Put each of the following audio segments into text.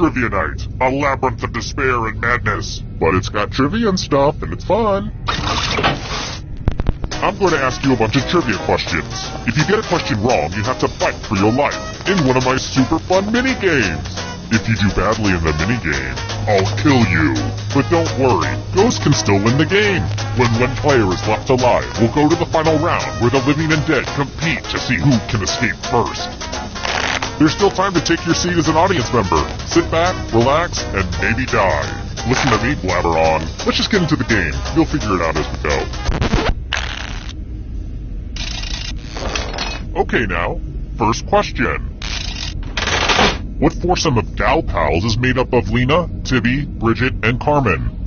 trivia night, a labyrinth of despair and madness. But it's got trivia and stuff, and it's fun. I'm going to ask you a bunch of trivia questions. If you get a question wrong, you have to fight for your life in one of my super fun mini-games. If you do badly in the mini-game, I'll kill you. But don't worry, Ghost can still win the game. When one player is left alive, we'll go to the final round where the living and dead compete to see who can escape first. There's still time to take your seat as an audience member. Sit back, relax, and maybe die. Listen to me blabber on. Let's just get into the game. You'll figure it out as we go. Okay now, first question. What foursome of gal pals is made up of Lena, Tibby, Bridget, and Carmen?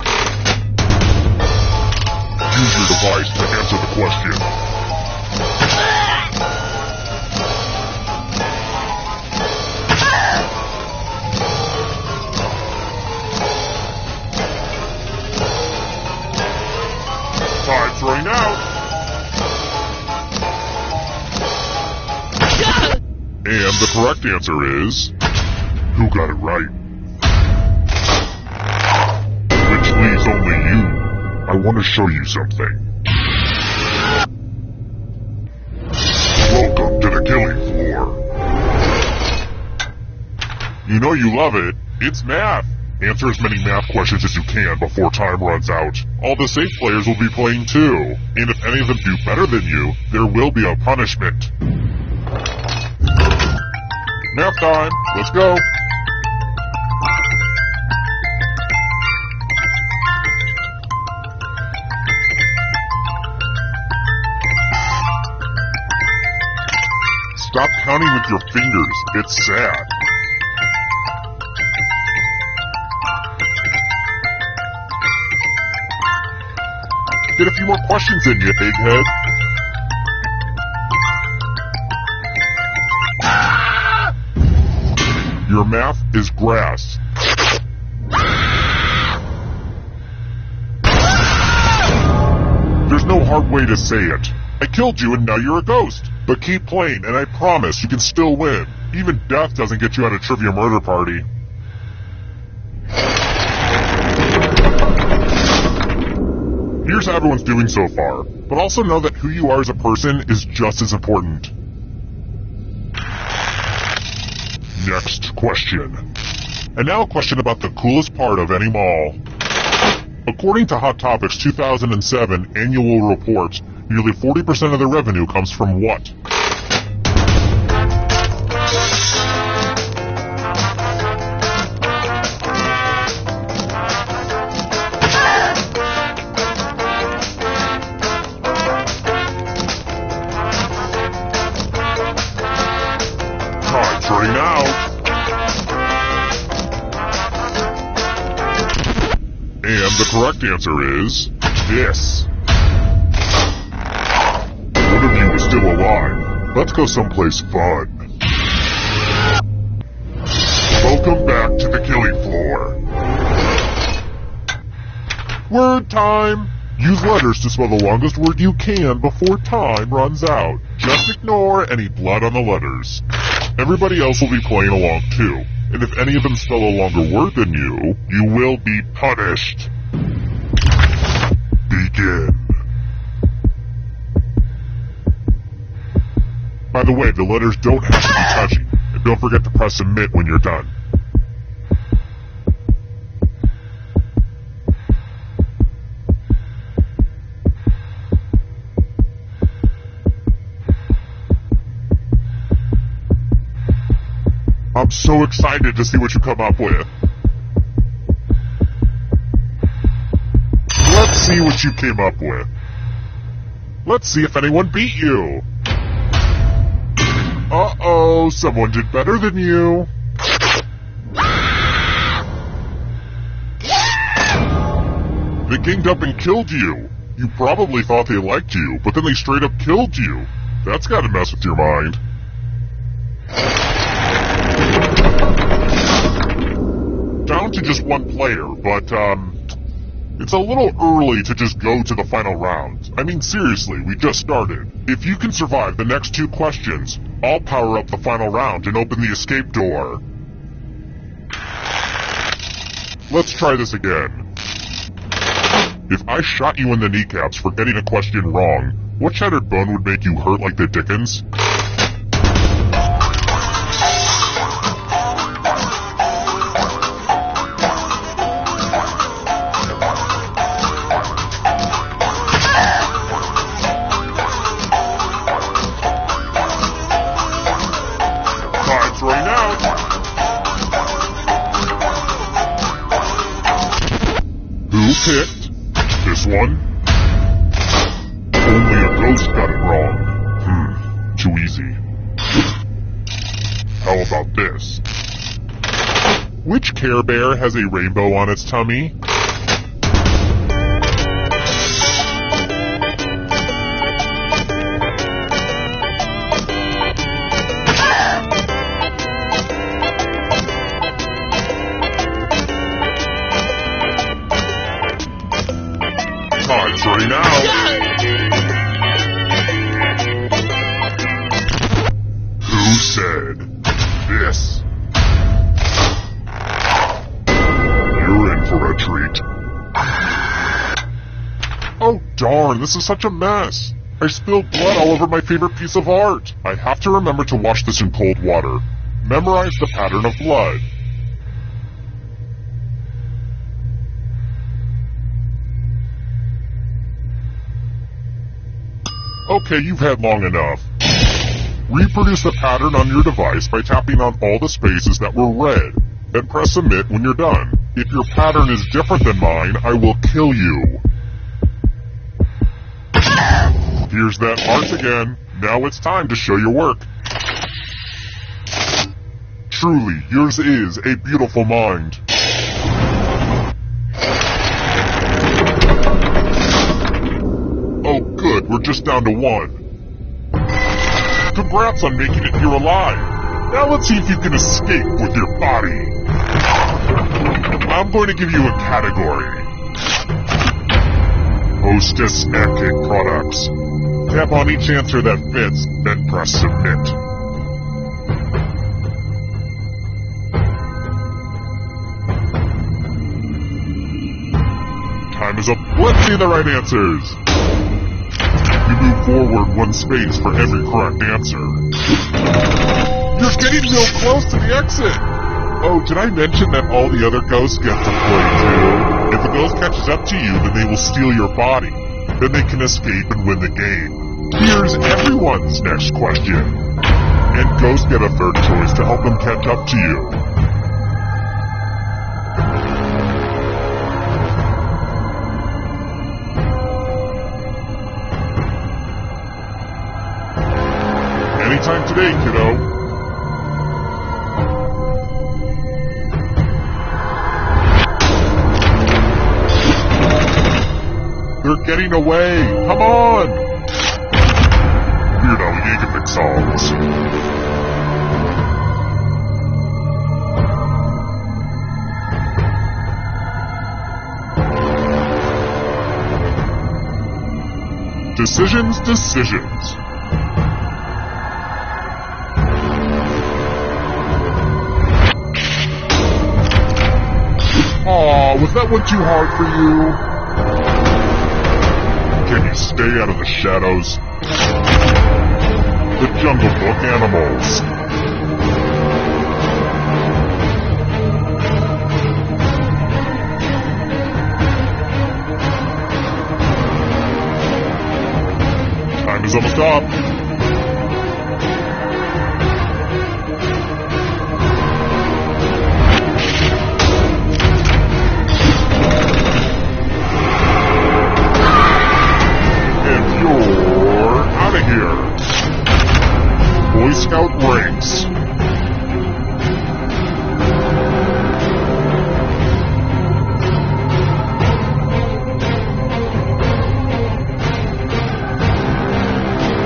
Use your device to answer the question. Time's running out. And the correct answer is... Who got it right? Which leaves only you. I want to show you something. Welcome to the killing floor. You know you love it. It's math. Answer as many math questions as you can before time runs out. All the safe players will be playing too. And if any of them do better than you, there will be a punishment. Math time. Let's go. Stop counting with your fingers. It's sad. Get a few more questions in you, egghead. Your math is grass. There's no hard way to say it. I killed you and now you're a ghost. But keep playing and I promise you can still win. Even death doesn't get you on a trivia murder party. Here's how everyone's doing so far. But also know that who you are as a person is just as important. Next question. And now a question about the coolest part of any mall. According to Hot Topics 2007 annual report, nearly 40% of the revenue comes from what? Time's running out. And the correct answer is this. One of you is still alive. Let's go someplace fun. Welcome back to the killing floor. Word time! Use letters to spell the longest word you can before time runs out. Just ignore any blood on the letters. Everybody else will be playing along too. And if any of them spell a longer word than you, you will be punished. Begin. By the way, the letters don't have to be touchy. And don't forget to press submit when you're done. I'm so excited to see what you come up with. Let's see what you came up with. Let's see if anyone beat you. Uh-oh, someone did better than you. They ganged up and killed you. You probably thought they liked you, but then they straight up killed you. That's gotta mess with your mind. Down to just one player, but, it's a little early to just go to the final round. I mean, seriously, we just started. If you can survive the next two questions, I'll power up the final round and open the escape door. let's try this again. If I shot you in the kneecaps for getting a question wrong, what shattered bone would make you hurt like the dickens? Time's running out. Who picked this one? Only a ghost got it wrong. Too easy. How about this? Which Care Bear has a rainbow on its tummy? Time's running out. Who said this? You're in for a treat. Oh darn, this is such a mess. I spilled blood all over my favorite piece of art. I have to remember to wash this in cold water. Memorize the pattern of blood. Okay, you've had long enough. Reproduce the pattern on your device by tapping on all the spaces that were red. Then press submit when you're done. If your pattern is different than mine, I will kill you. Here's that art again. Now it's time to show your work. Truly, yours is a beautiful mind. Oh good, we're just down to one. Congrats on making it here alive. Now let's see if you can escape with your body. I'm going to give you a category. Hostess Snack Cake Products. Tap on each answer that fits, then press submit. Time is up. Let's see the right answers. You move forward one space for every correct answer. You're getting real close to the exit! Oh, did I mention that all the other ghosts get to play too? If a ghost catches up to you, then they will steal your body. Then they can escape and win the game. Here's everyone's next question. And ghosts get a third choice to help them catch up to you. Anytime today, kiddo. They're getting away! Come on! Weirdo, you ain't gonna fix all this. Decisions. Aw, was that one too hard for you? Can you stay out of the shadows? The Jungle Book animals. Time is almost up. Boy Scout ranks.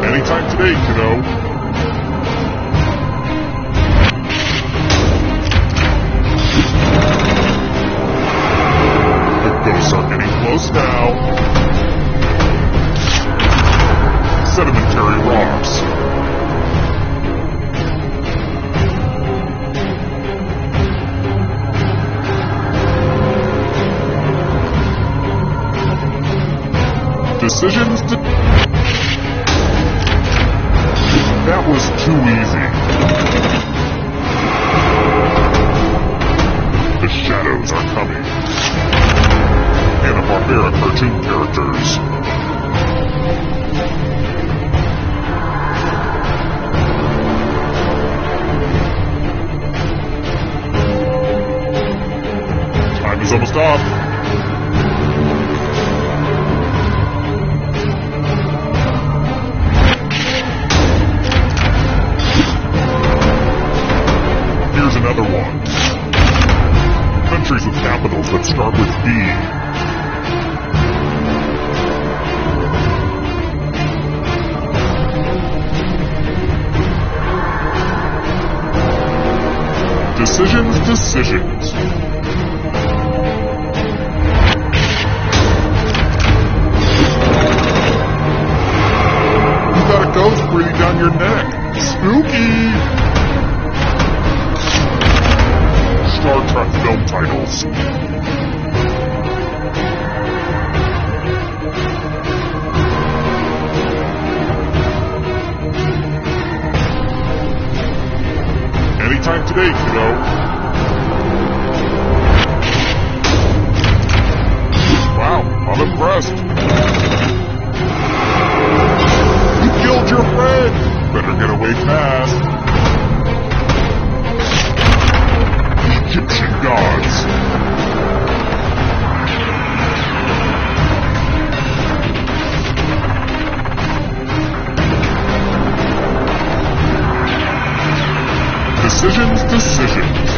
Anytime today, kiddo. The ghosts are getting close now. Sedimentary rocks. Decisions to... That was too easy. The shadows are coming. Hanna-Barbera cartoon characters. Time is almost up. Here's another one. Countries with capitals that start with D. Decisions. You got a ghost breathing down your neck. Spooky! Star Trek film titles. Anytime today, kiddo. Wow, I'm impressed. You killed your friend. Better get away fast. Egyptian gods. Decisions.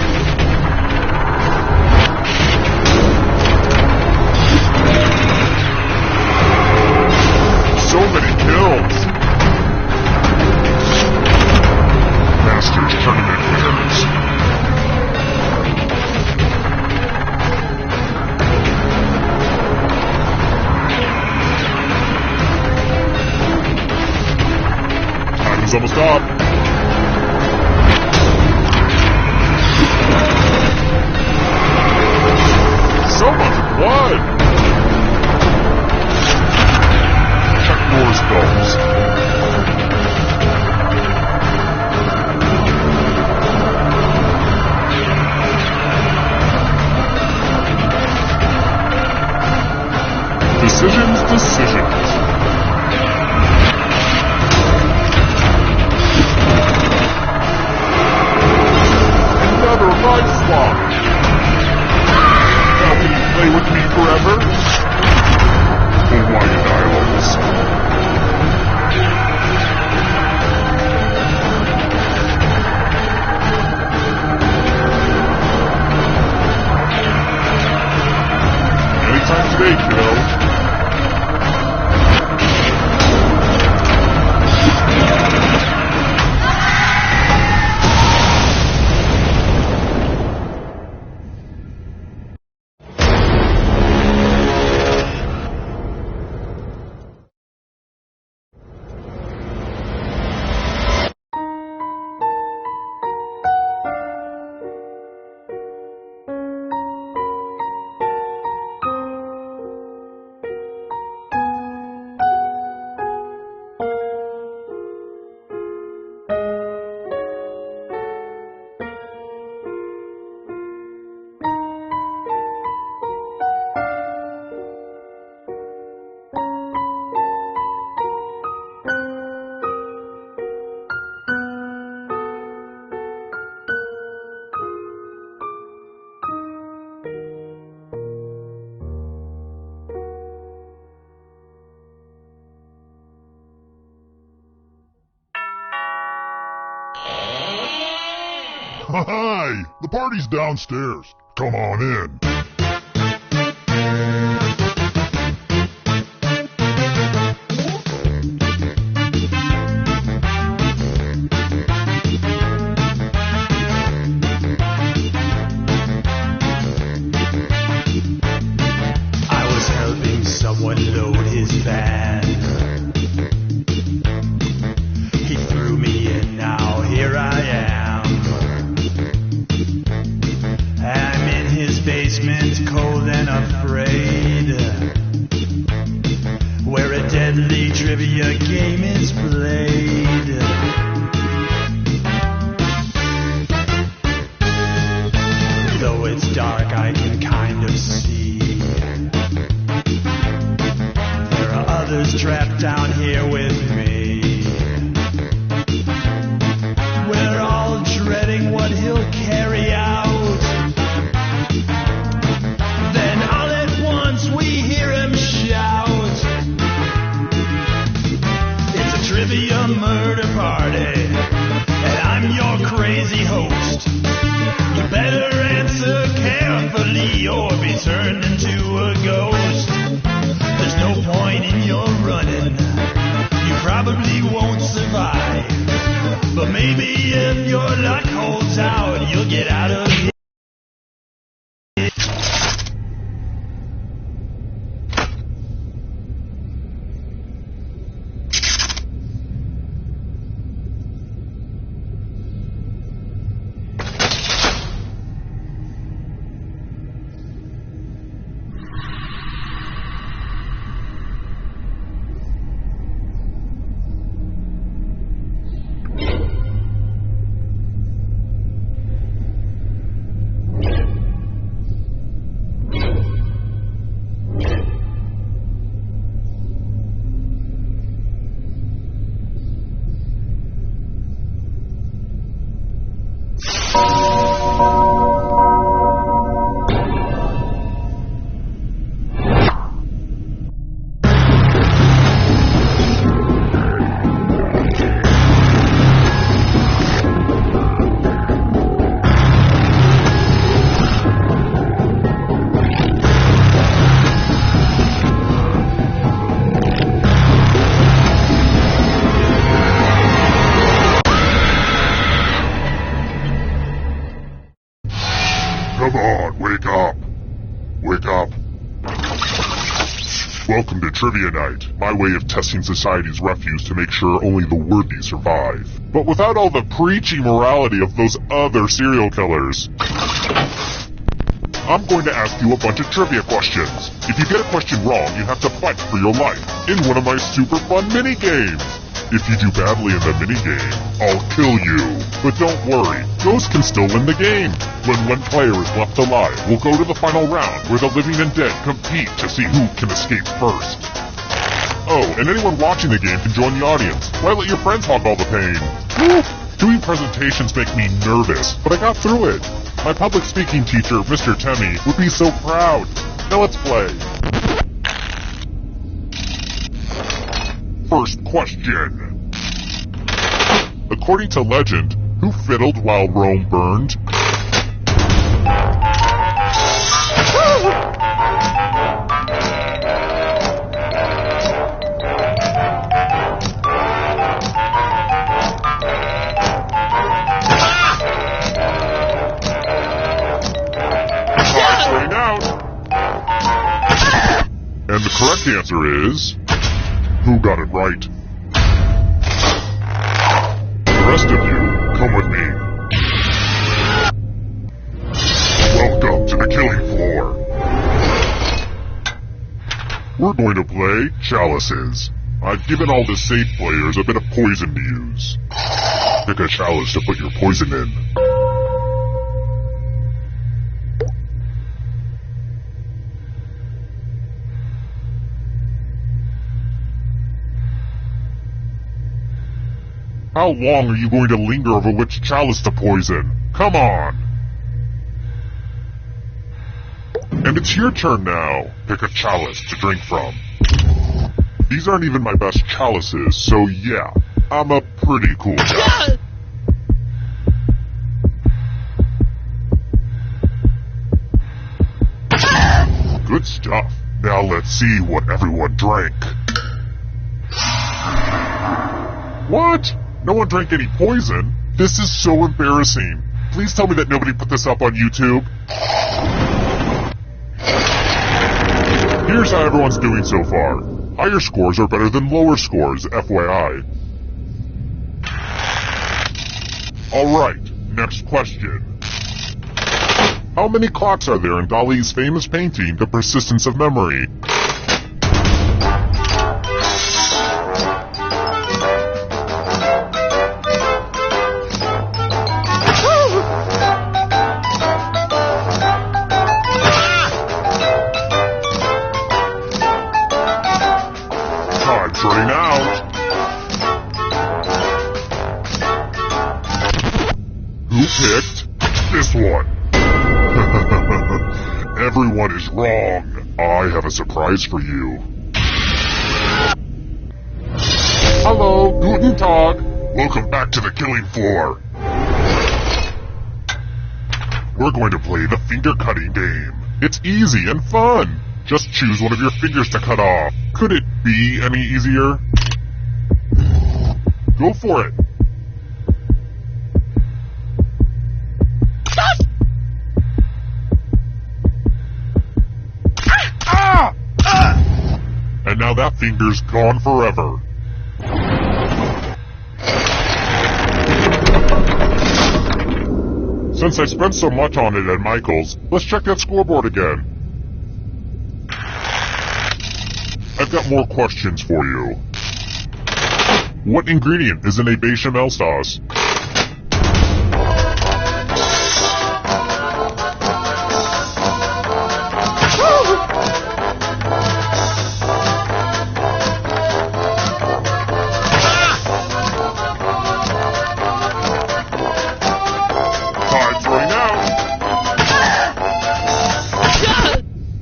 So many kills. Masters Tournament winners. Time is almost up. So much blood! Chuck Norris films. Decisions. Another life swap. How can you play with me forever? Hawaiian Islands. Anytime today, kiddo. Hi! The party's downstairs. Come on in. I was helping someone load his van. He threw me in, now here I am. I'm in his basement, cold and afraid. The trivia game is played. Though it's dark, I can kind of see. There are others trapped down here with me. We're all dreading what he'll carry out. Then all at once we hear him shout. It's a trivia murder party, and I'm your crazy host. You better answer carefully or be turned into a ghost. There's no point in your running, you probably won't survive. But maybe if your luck holds out, you'll get out of here. Come on, wake up! Wake up! Welcome to Trivia Night, my way of testing society's refuse to make sure only the worthy survive. But without all the preachy morality of those other serial killers. I'm going to ask you a bunch of trivia questions. If you get a question wrong, you have to fight for your life in one of my super fun mini-games. If you do badly in the minigame, I'll kill you. But don't worry, ghosts can still win the game. When one player is left alive, we'll go to the final round where the living and dead compete to see who can escape first. Oh, and anyone watching the game can join the audience. Why let your friends hog all the pain? Woo! Doing presentations make me nervous, but I got through it. My public speaking teacher, Mr. Temmie, would be so proud. Now let's play. First question. According to legend, who fiddled while Rome burned? Time's out. And the correct answer is... who got it right? The rest of you, come with me. Welcome to the killing floor. We're going to play chalices. I've given all the safe players a bit of poison to use. Pick a chalice to put your poison in. How long are you going to linger over which chalice to poison? Come on! And it's your turn now. Pick a chalice to drink from. These aren't even my best chalices, so yeah, I'm a pretty cool guy. Good stuff. Now let's see what everyone drank. What? No one drank any poison? This is so embarrassing. Please tell me that nobody put this up on YouTube. Here's how everyone's doing so far. Higher scores are better than lower scores, FYI. Alright, next question. How many clocks are there in Dali's famous painting, The Persistence of Memory? Time's running out. Who picked this one? Everyone is wrong. I have a surprise for you. Hello, Guten Tag. Welcome back to the killing floor. We're going to play the finger cutting game. It's easy and fun. Just choose one of your fingers to cut off. Could it be any easier? Go for it. And now that finger's gone forever. Since I spent so much on it at Michael's, let's check that scoreboard again. I've got more questions for you. What ingredient is in a bechamel sauce?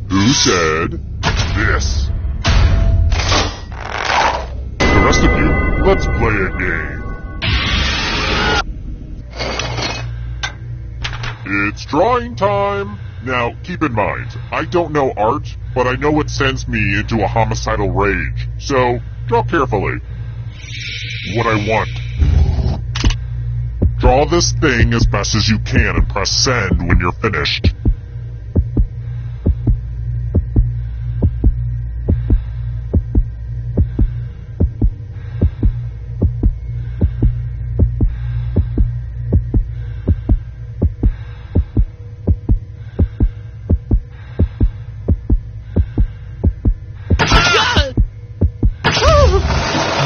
Who said this? The rest of you, let's play a game. It's drawing time. Now, keep in mind, I don't know art, but I know it sends me into a homicidal rage. So, draw carefully. What I want. Draw this thing as best as you can and press send when you're finished.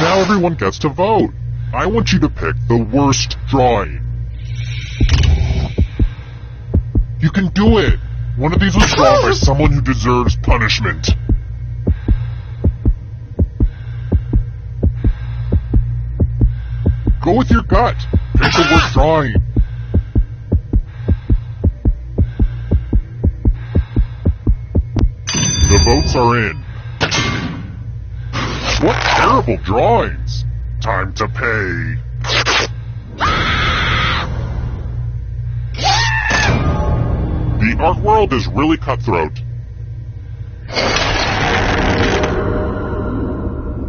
Now everyone gets to vote. I want you to pick the worst drawing. You can do it! One of these was drawn by someone who deserves punishment. Go with your gut. Pick the worst drawing. The votes are in. What terrible drawings! Time to pay. The art world is really cutthroat.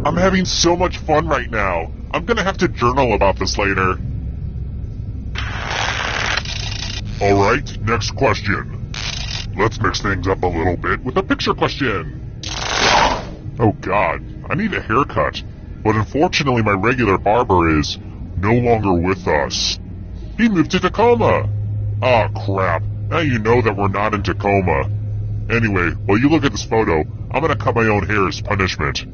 I'm having so much fun right now. I'm gonna have to journal about this later. Alright, next question. Let's mix things up a little bit with a picture question. Oh god, I need a haircut, but unfortunately my regular barber is no longer with us. He moved to Tacoma. Ah, crap. Now you know that we're not in Tacoma. Anyway, while you look at this photo, I'm gonna cut my own hair as punishment.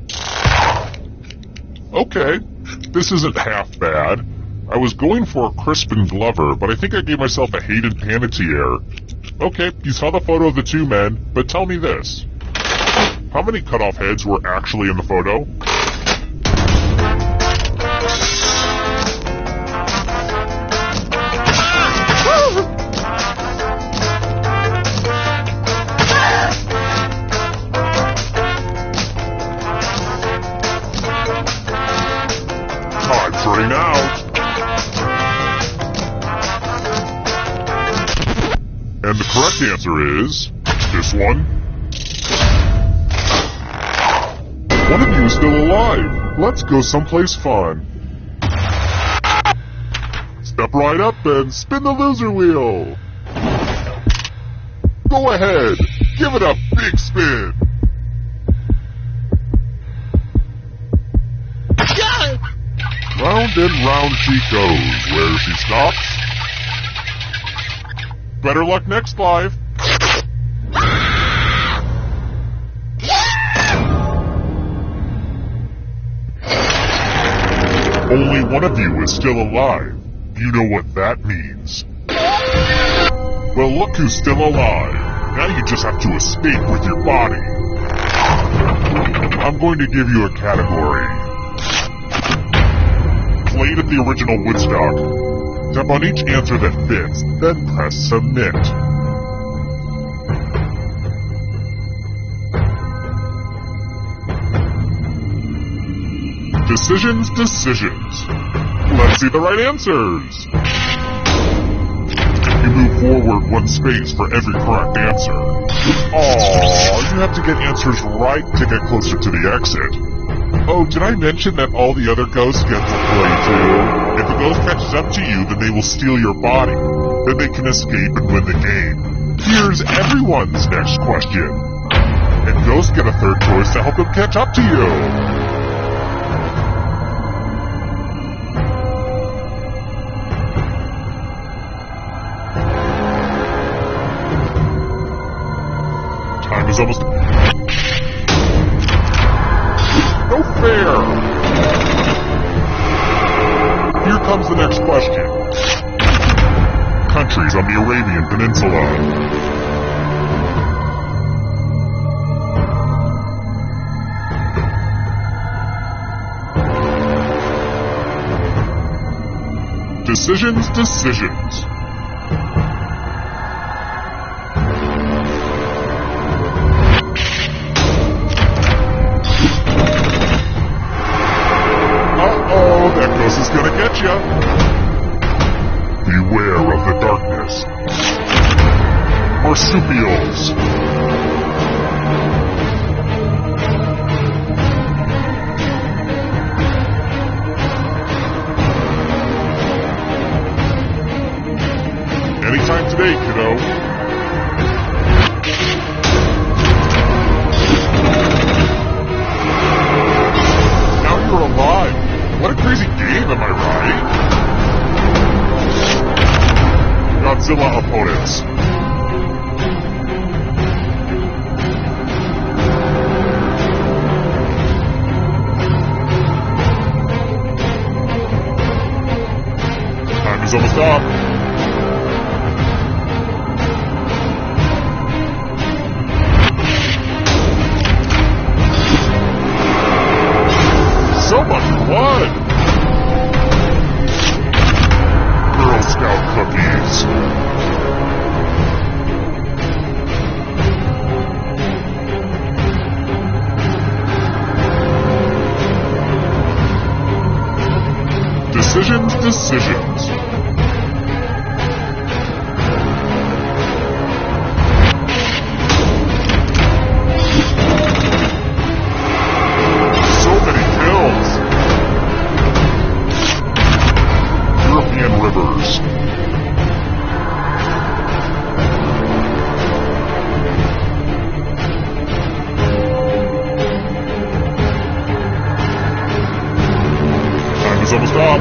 Okay, this isn't half bad. I was going for a Crispin Glover, but I think I gave myself a Hayden Panettiere. Okay, you saw the photo of the two men, but tell me this. How many cut-off heads were actually in the photo? Time's running out. And the correct answer is this one. One of you is still alive. Let's go someplace fun. Step right up and spin the loser wheel. Go ahead. Give it a big spin. Round and round she goes. Where she stops. Better luck next life. Only one of you is still alive. You know what that means. Well, look who's still alive. Now you just have to escape with your body. I'm going to give you a category. played at the original Woodstock. Tap on each answer that fits, then press submit. Decisions. Let's see the right answers. You move forward 1 space for every correct answer. Aww, you have to get answers right to get closer to the exit. Oh, did I mention that all the other ghosts get to play too? If a ghost catches up to you, then they will steal your body. Then they can escape and win the game. Here's everyone's next question. And ghosts get a third choice to help them catch up to you. Time is almost... No fair! Here comes the next question. Countries on the Arabian Peninsula. Decisions. That ghost is gonna get ya. Beware of the darkness. Marsupials. Anytime today, kiddo. Now you're alive. What a crazy game, am I right? Godzilla opponents. Time is almost up. So much blood! Girl Scout cookies. Decisions. So many kills. European rivers. Time is almost up.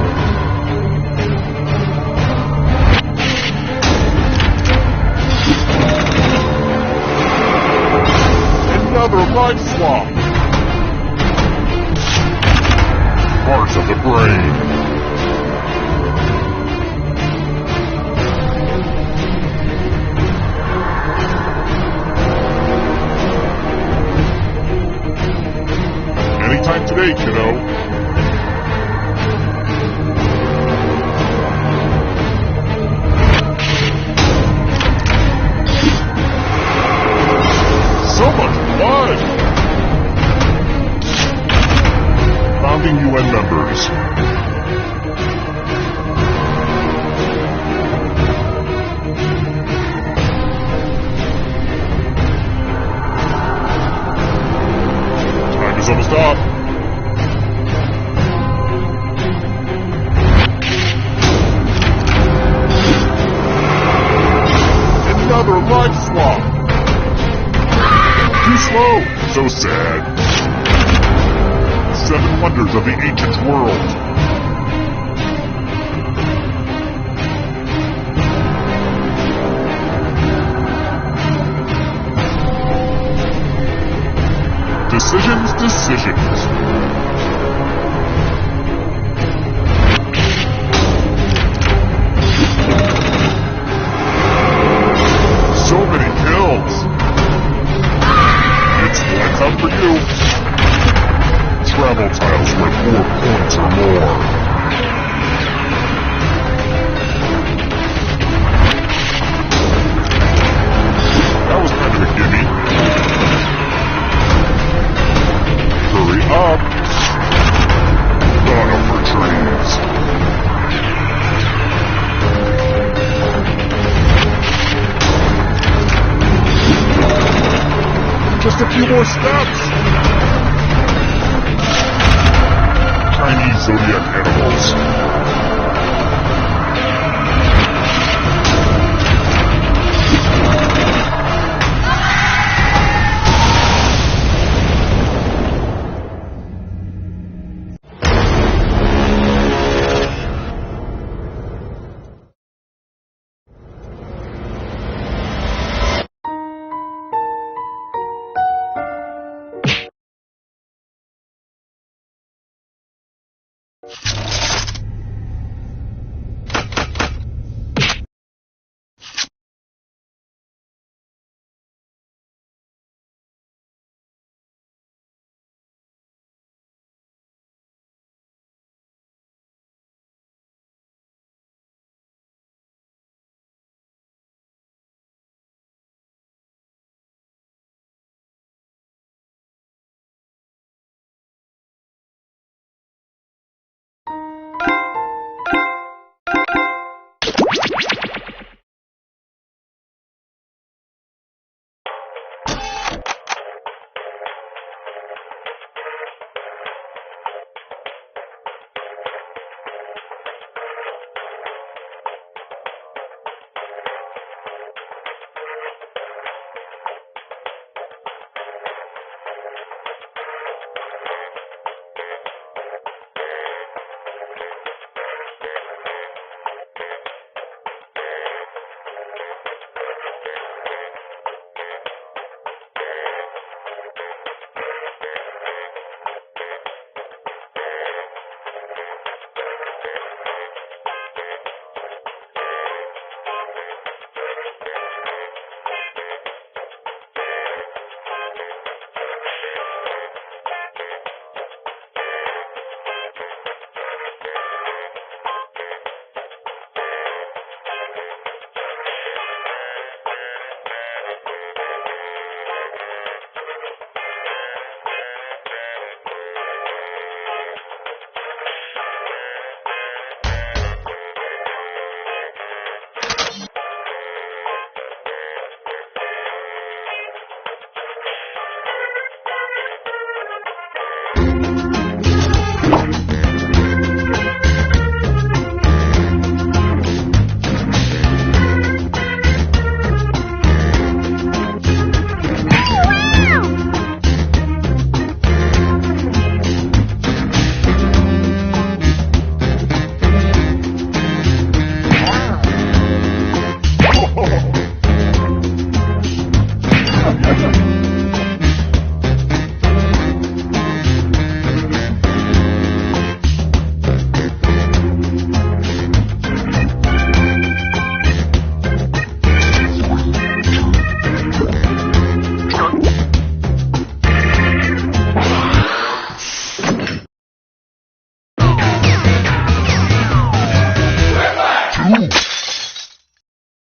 Another life swap. Parts of the brain. Anytime today, kiddo. So much blood! Founding UN members. Time is almost up. Another life swap. Too slow. So sad. 7 wonders of the ancient world. Decisions. So many kills. It's lights out for you. Travel tiles worth 4 points or more. more steps! Tiny zodiac animals.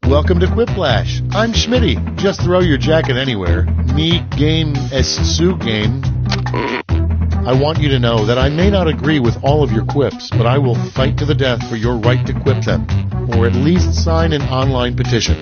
Welcome to Quiplash. I'm Schmitty. Just throw your jacket anywhere. Me game es su game. I want you to know that I may not agree with all of your quips, but I will fight to the death for your right to quip them, or at least sign an online petition.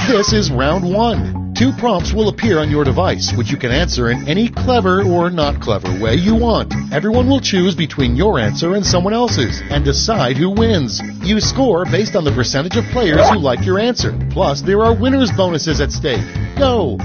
This is round one. 2 prompts will appear on your device, which you can answer in any clever or not clever way you want. Everyone will choose between your answer and someone else's, and decide who wins. You score based on the percentage of players who like your answer. Plus, there are winners' bonuses at stake. Go!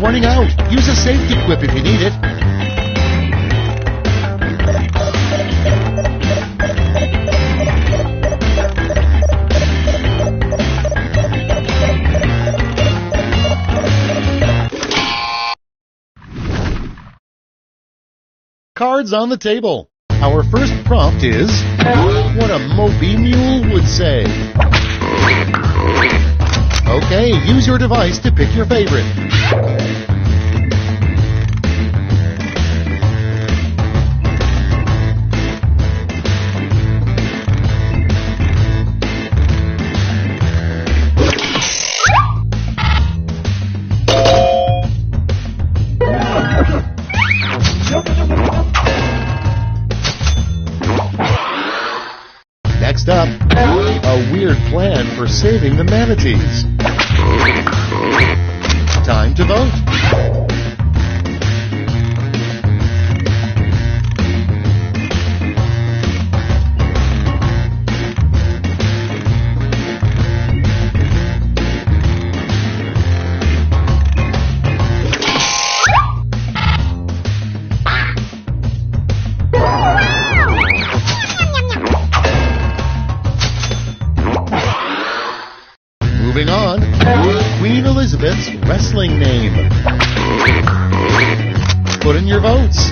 running out. Use a safety quip if you need it. Cards on the table. Our first prompt is what a mopey mule would say. Okay, use your device to pick your favorite. Next up, a weird plan for saving the manatees. Time to vote. Moving on, Queen Elizabeth's wrestling name. Put in your votes.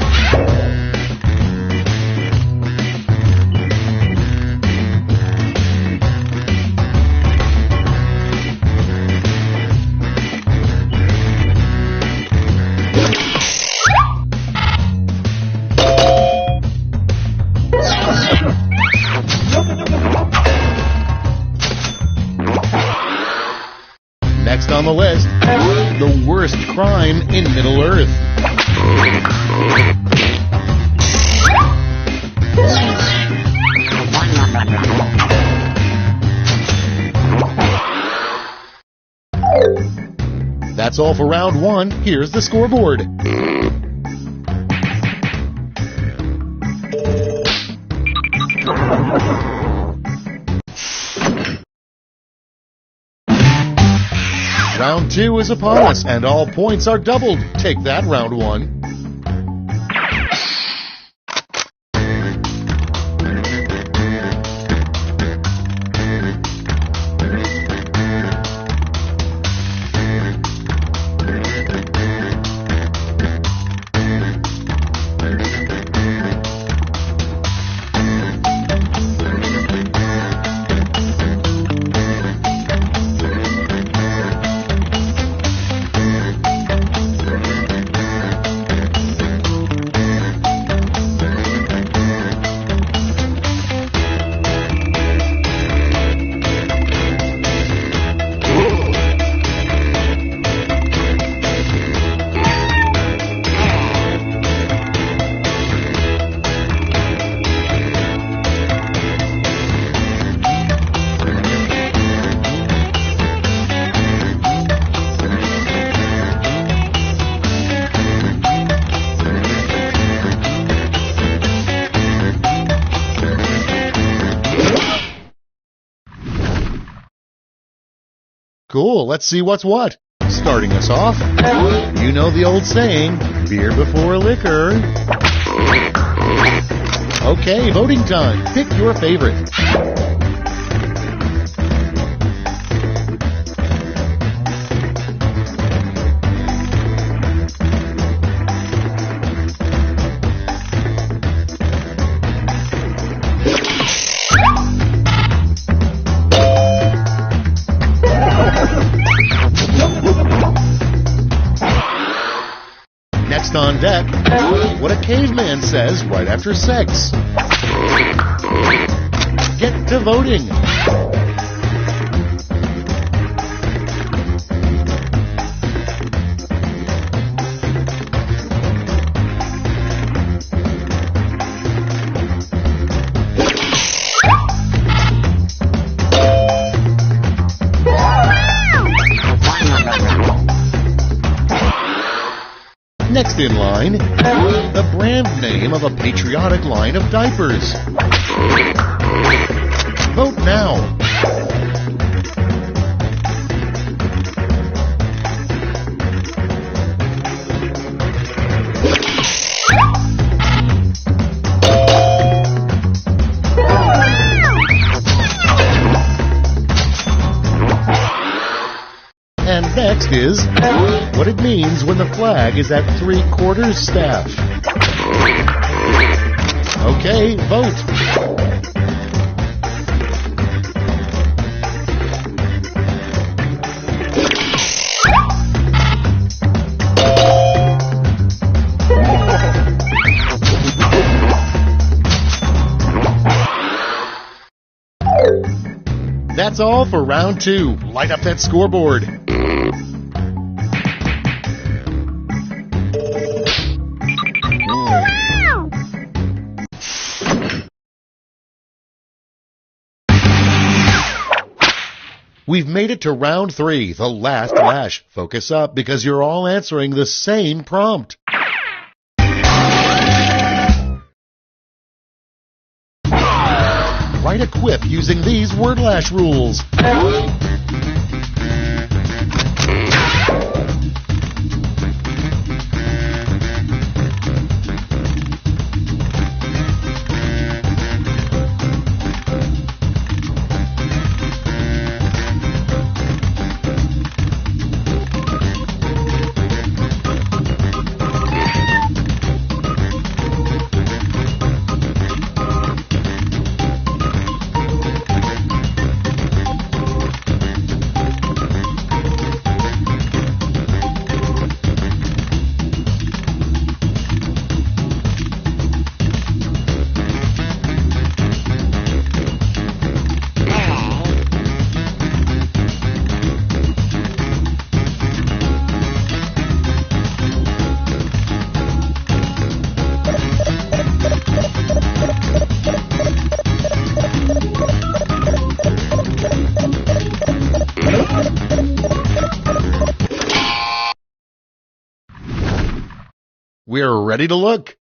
Next on the list, the worst crime in Middle-earth. That's all for round one. Here's the scoreboard. Round two is upon us, and all points are doubled. Take that, round one. Cool, let's see what's what. Starting us off, you know the old saying, beer before liquor. Okay, voting time. Pick your favorite. Next on deck, what a caveman says right after sex. Get to voting. Next in line, the brand name of a patriotic line of diapers. Vote now. is what it means when the flag is at 3/4 staff. Okay, vote. That's all for round 2. Light up that scoreboard. We've made it to round 3, the last lash. Focus up because you're all answering the same prompt. Write a quip using these word lash rules. We're ready to look.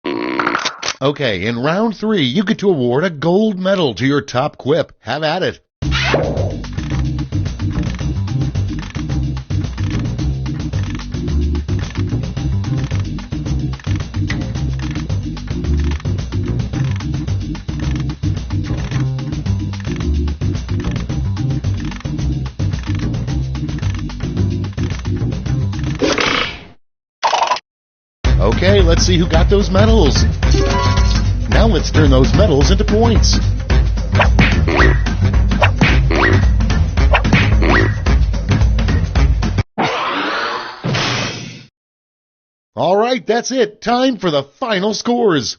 Okay, in round 3, you get to award a gold medal to your top quip. Have at it. Okay, let's see who got those medals. Now let's turn those medals into points. All right, that's it. Time for the final scores.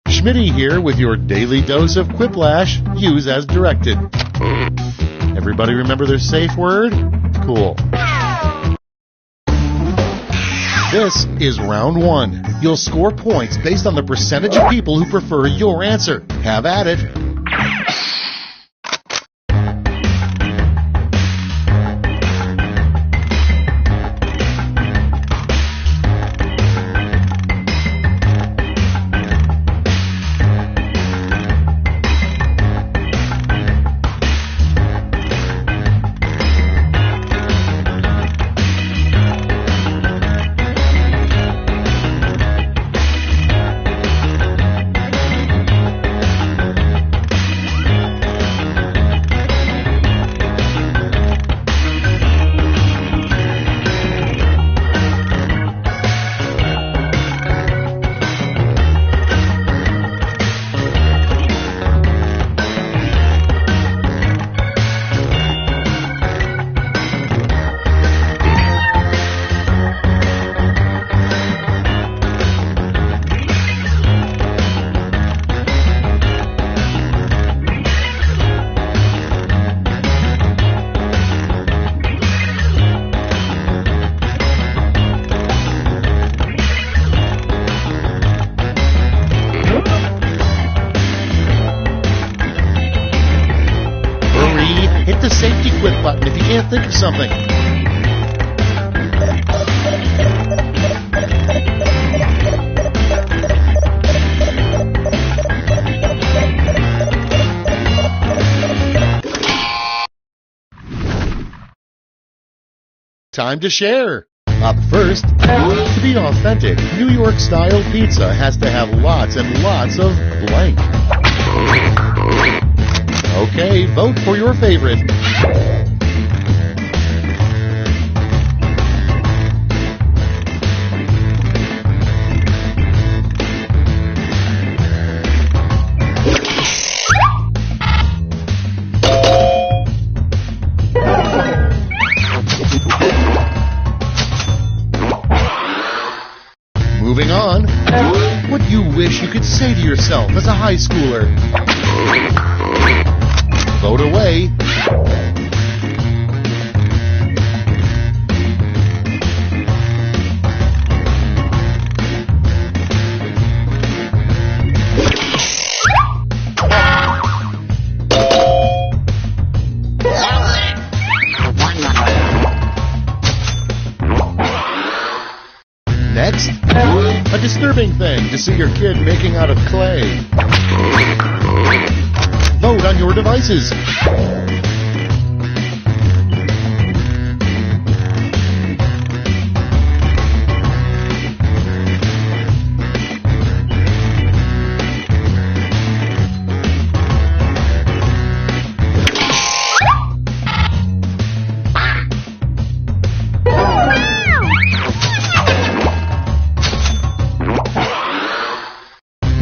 Schmitty here with your daily dose of Quiplash. Use as directed. Everybody remember their safe word? Cool. This is round 1. You'll score points based on the percentage of people who prefer your answer. Have at it. think of something. Time to share. Up first, to be authentic, New York-style pizza has to have lots and lots of blank. Okay, vote for your favorite. Moving on, what do you wish you could say to yourself as a high schooler? Vote away. Next, a disturbing thing to see your kid making out of clay. Vote on your devices.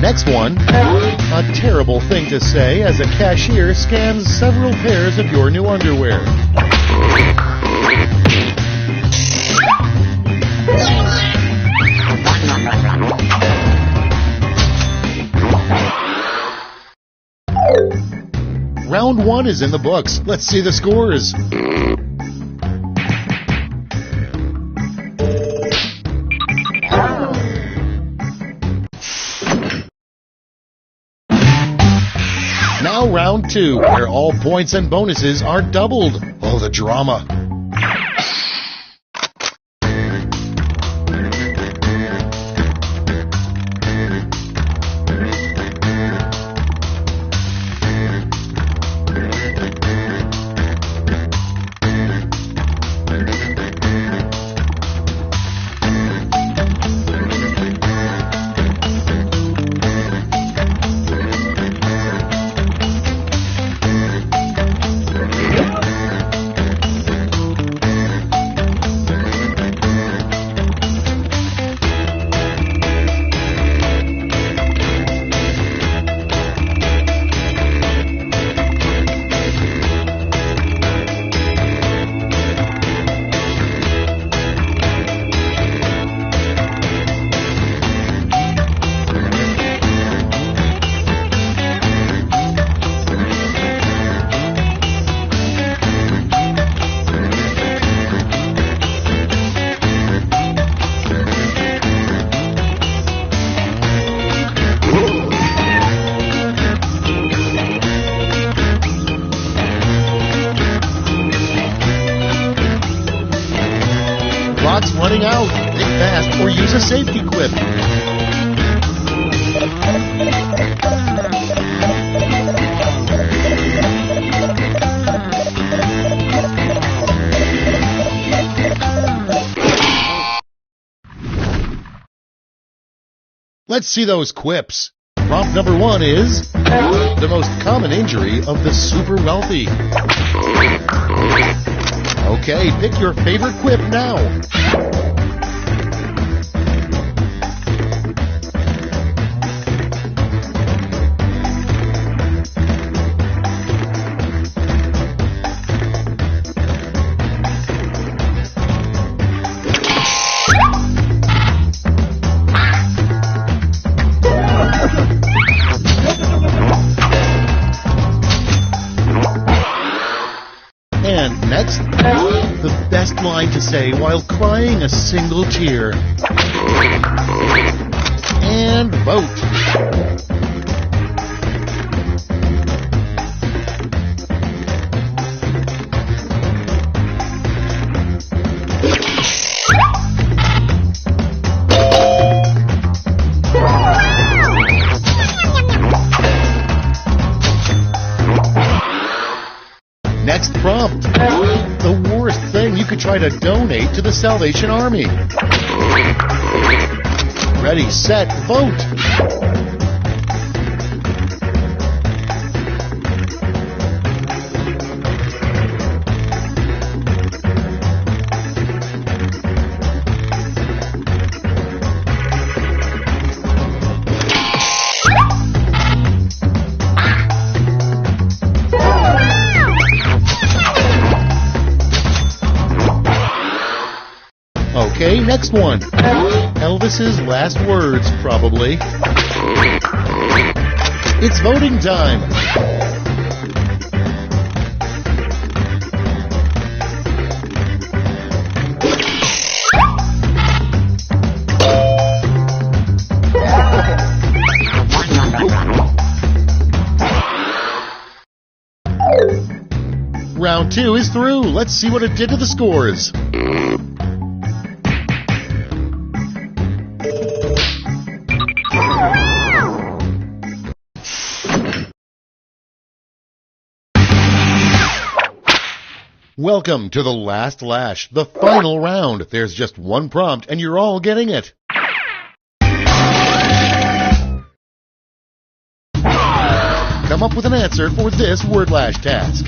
Next one, a terrible thing to say as a cashier scans several pairs of your new underwear. Round 1 is in the books. Let's see the scores. Now round 2, where all points and bonuses are doubled. Oh, the drama. Clock's running out. Think fast or use a safety quip. Let's see those quips. Prompt number 1 is the most common injury of the super wealthy. Okay, pick your favorite quip now. And next, the best line to say while crying a single tear. And vote. prompt. The worst thing, you could try to donate to the Salvation Army. Ready, set, vote. Okay, next one. Elvis's last words, probably. It's voting time. Round 2 is through. Let's see what it did to the scores. Welcome to the last lash, the final round. There's just one prompt, and you're all getting it. Come up with an answer for this word lash task.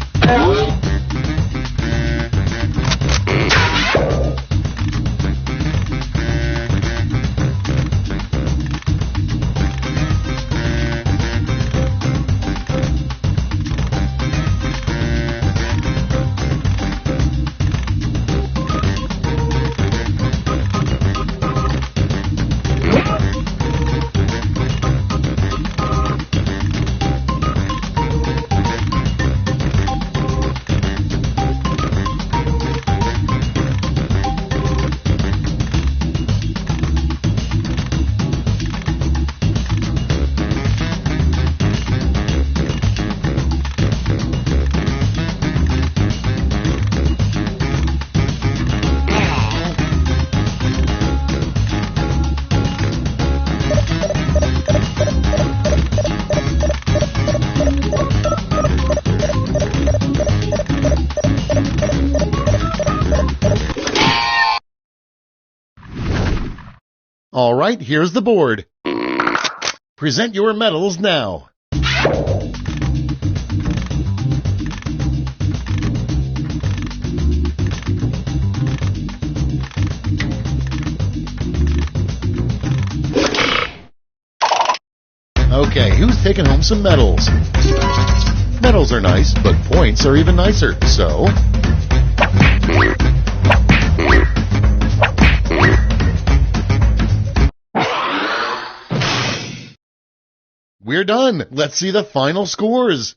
All right, here's the board. Present your medals now. Okay, who's taking home some medals? Medals are nice, but points are even nicer, so... We're done. Let's see the final scores.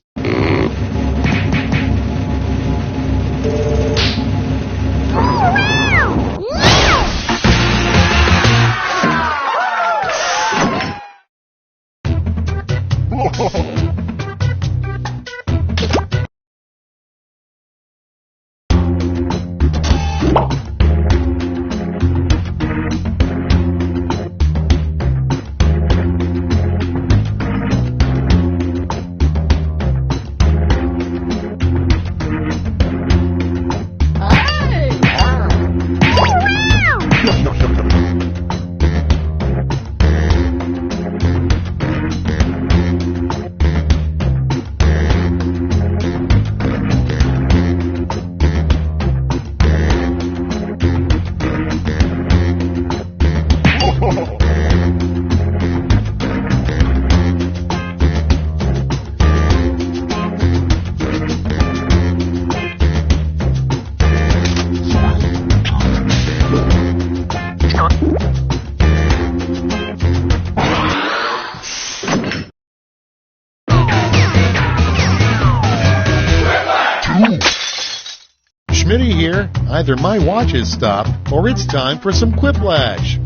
Schmitty here. Either my watch is stopped, or it's time for some quiplash.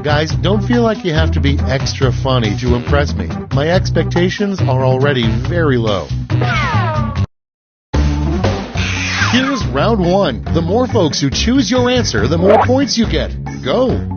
Guys, don't feel like you have to be extra funny to impress me. My expectations are already very low. Here's round 1. The more folks who choose your answer, the more points you get. Go!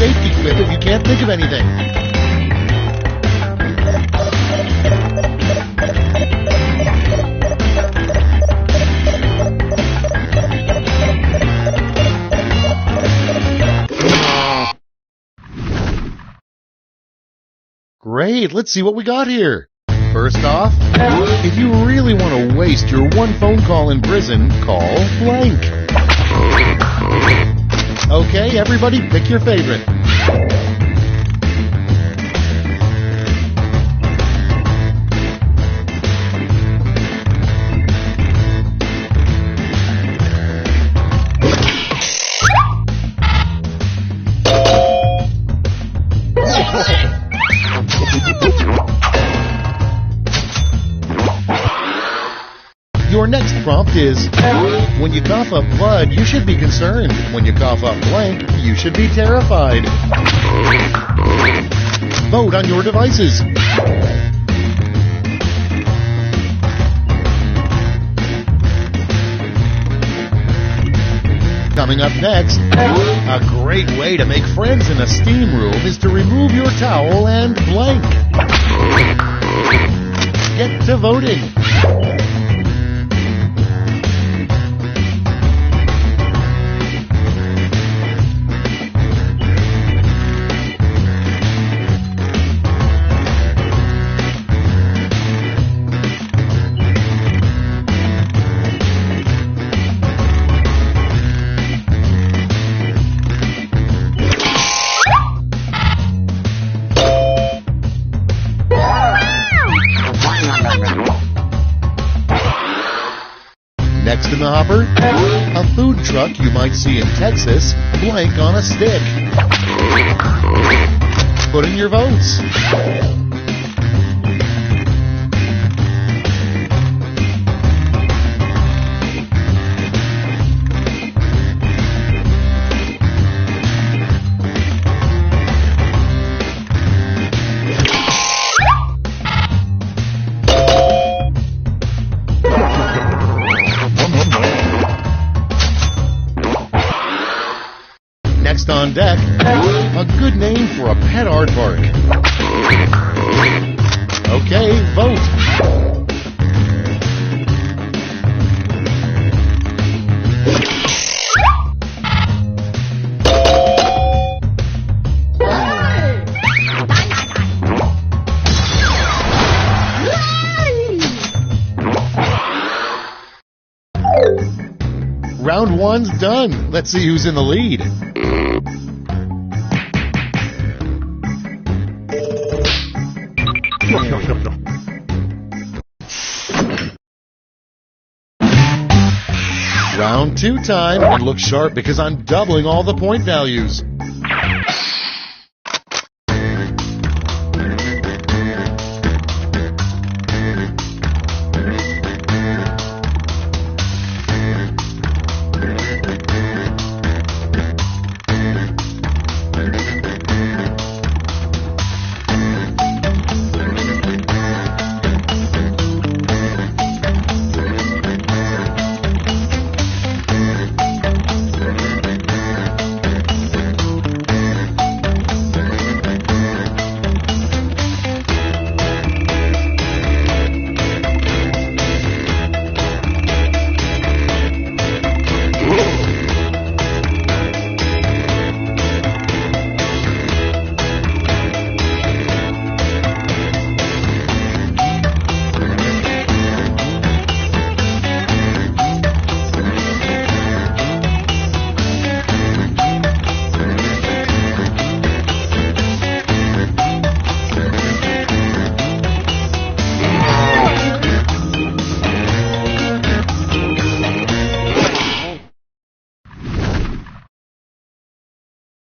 safety quip if you can't think of anything. Great, let's see what we got here. First off, if you really want to waste your one phone call in prison, call blank. Okay, everybody pick your favorite. Your next prompt is, when you cough up blood, you should be concerned. When you cough up blank, you should be terrified. Vote on your devices. Coming up next, a great way to make friends in a steam room is to remove your towel and blank. Get to voting. Next in the hopper, a food truck you might see in Texas, blank on a stick. Put in your votes. Next on deck, a good name for a pet aardvark. Okay, vote. Round one's done. Let's see who's in the lead. Round two time, and look sharp because I'm doubling all the point values.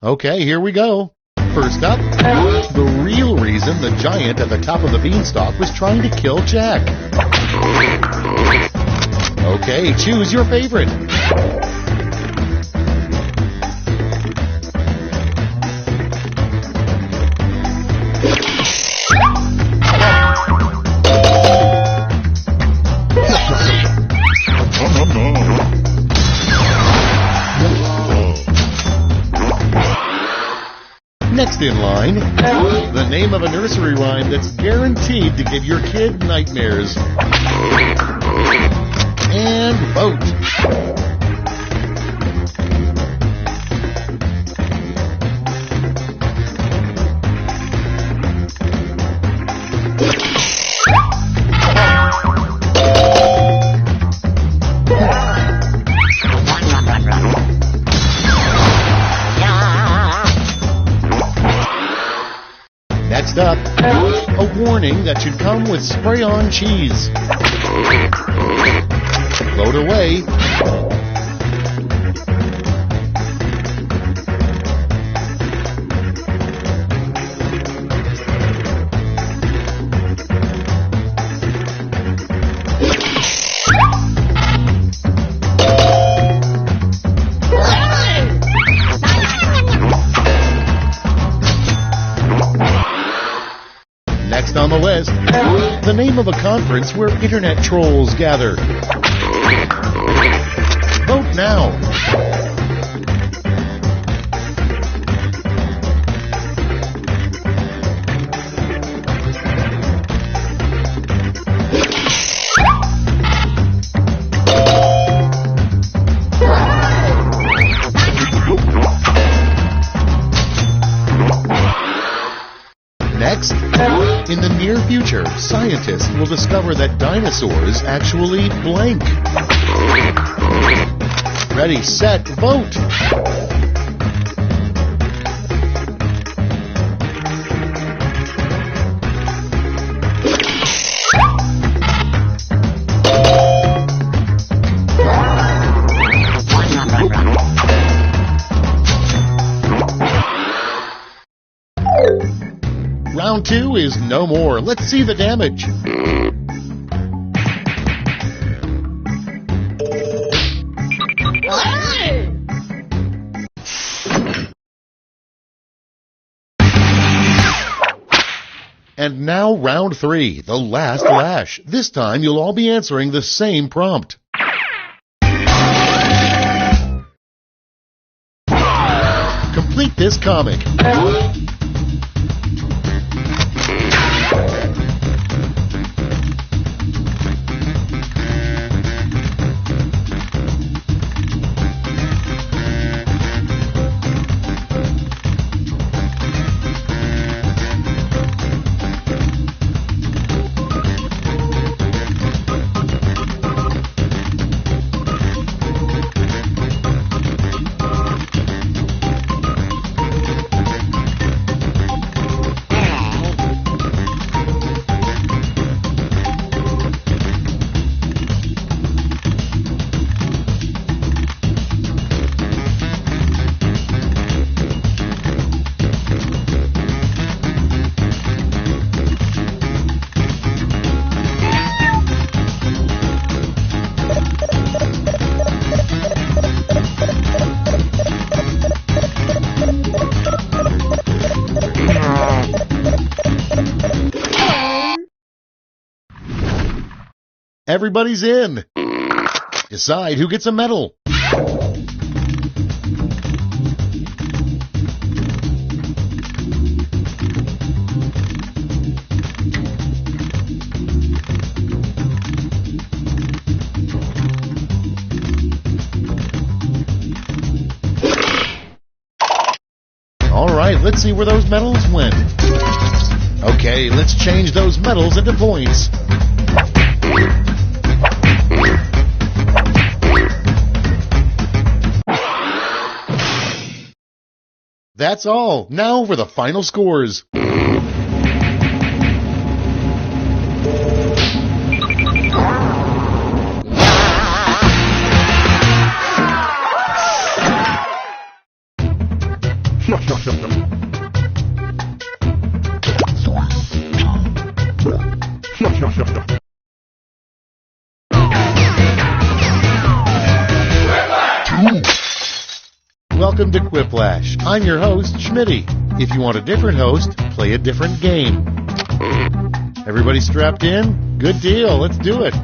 Okay, here we go. First up, the real reason the giant at the top of the beanstalk was trying to kill Jack. Okay, choose your favorite. Next in line, the name of a nursery rhyme that's guaranteed to give your kid nightmares. And vote. Next up, a warning that should come with spray-on cheese. Vote away. Next on the list, the name of a conference where internet trolls gather. Vote now. Next, in the near future, scientists will discover that dinosaurs actually blink. Ready, set, vote! Round 2 is no more. Let's see the damage. And now round 3, the last lash. This time you'll all be answering the same prompt. Complete this comic. Everybody's in. Decide who gets a medal. All right, let's see where those medals went. Okay, let's change those medals into points. That's all. Now for the final scores. Welcome to Quiplash. I'm your host, Schmitty. If you want a different host, play a different game. Everybody strapped in? Good deal. Let's do it.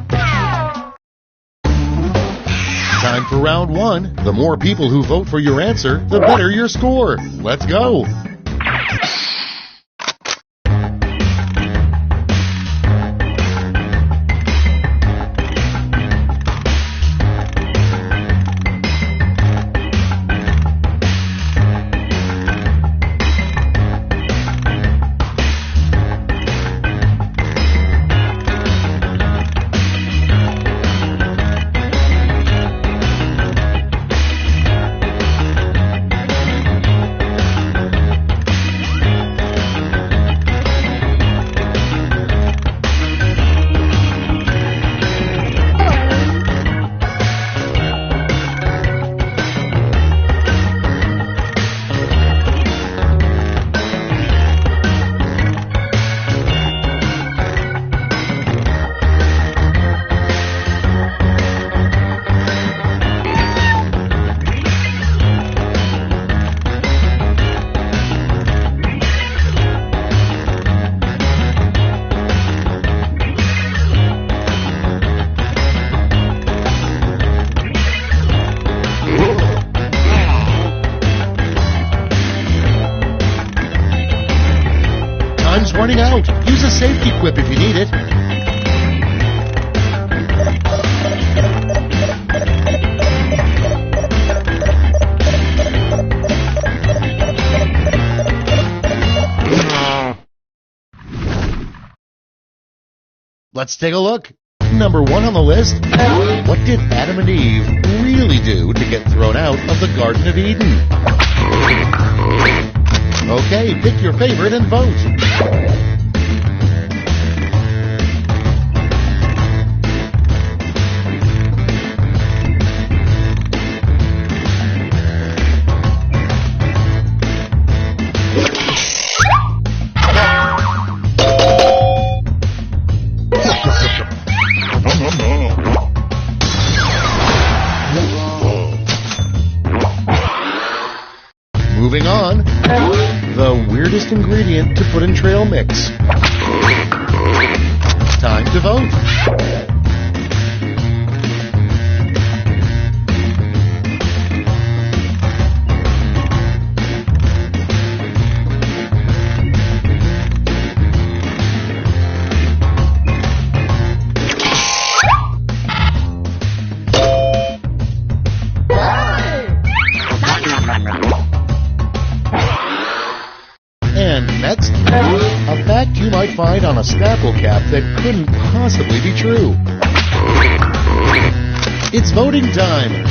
Time for round 1. The more people who vote for your answer, the better your score. Let's go. running out. Use a safety quip if you need it. Let's take a look. Number 1 on the list. What did Adam and Eve really do to get thrown out of the Garden of Eden? Okay, pick your favorite and vote. Moving on, the weirdest ingredient to put in trail mix. Time to vote. And next, a fact you might find on a Snapple cap that couldn't possibly be true. It's voting time.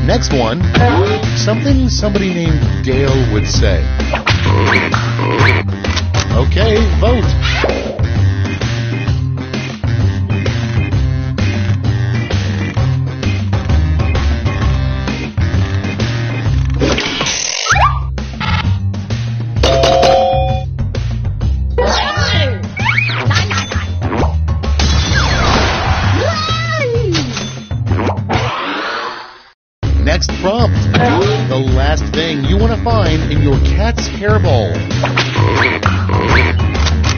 Next one, something somebody named Dale would say. Okay, vote. Next prompt, the last thing you want to find in your cat's hairball.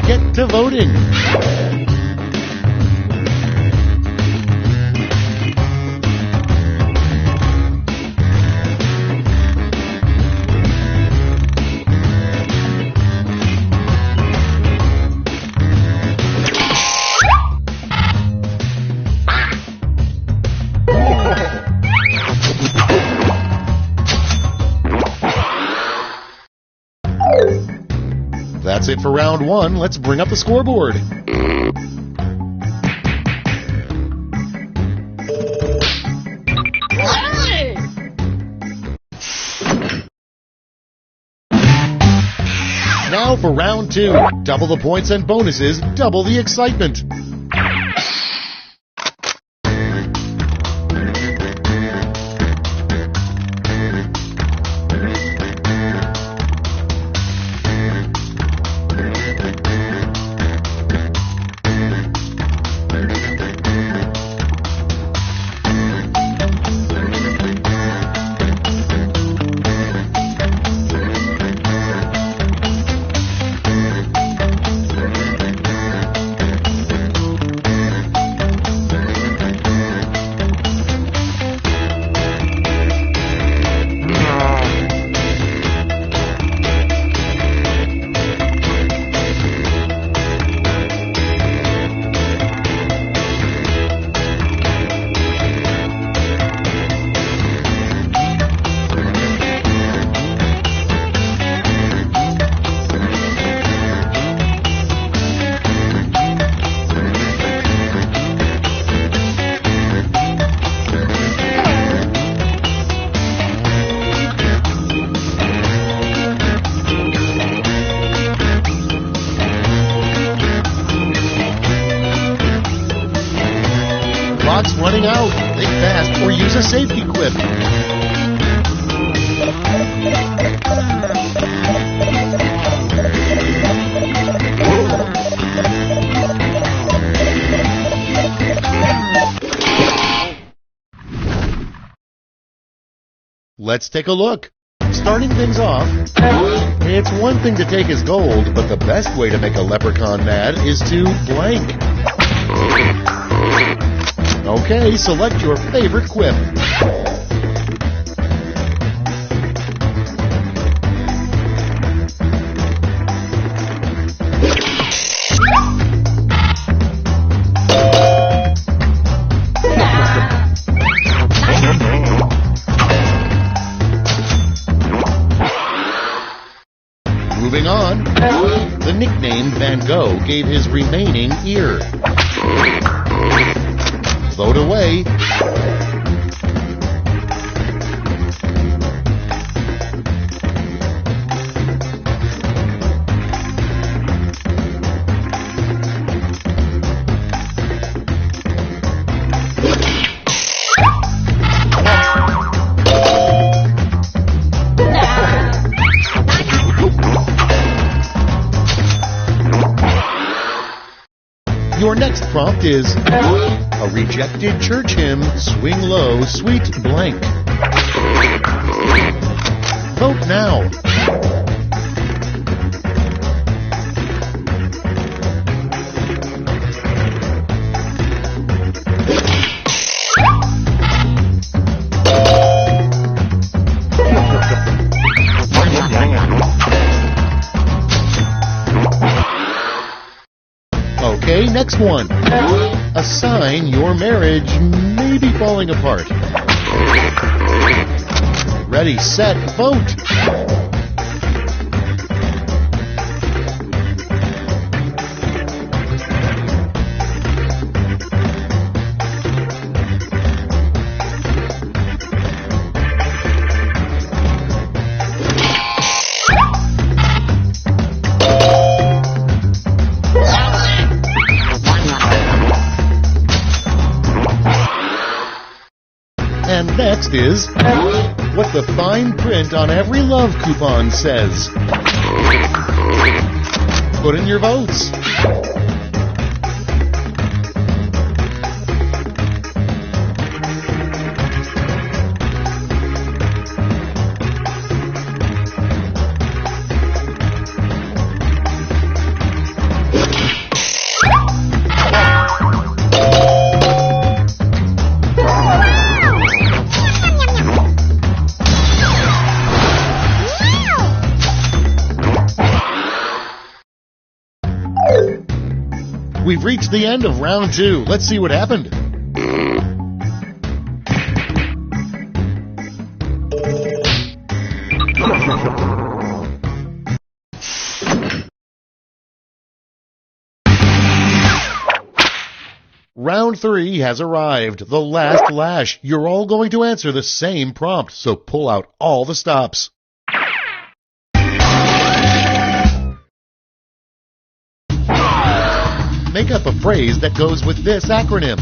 Get to voting. That's it for round 1. Let's bring up the scoreboard. Now for round 2. Double the points and bonuses, double the excitement. Clock's running out. Think fast or use a safety quip. Let's take a look. Starting things off, it's one thing to take his gold, but the best way to make a leprechaun mad is to blank. Okay, select your favorite quip. Moving on, the nickname Van Gogh gave his remaining ear. Vote away. Your next prompt is a rejected church hymn, Swing Low, Sweet Blank. Vote now. Okay, next one. A sign your marriage may be falling apart. Ready, set, vote. And next is what the fine print on every love coupon says. Put in your votes. We've reached the end of round 2. Let's see what happened. Round 3 has arrived. The last lash. You're all going to answer the same prompt, so pull out all the stops. Make up a phrase that goes with this acronym.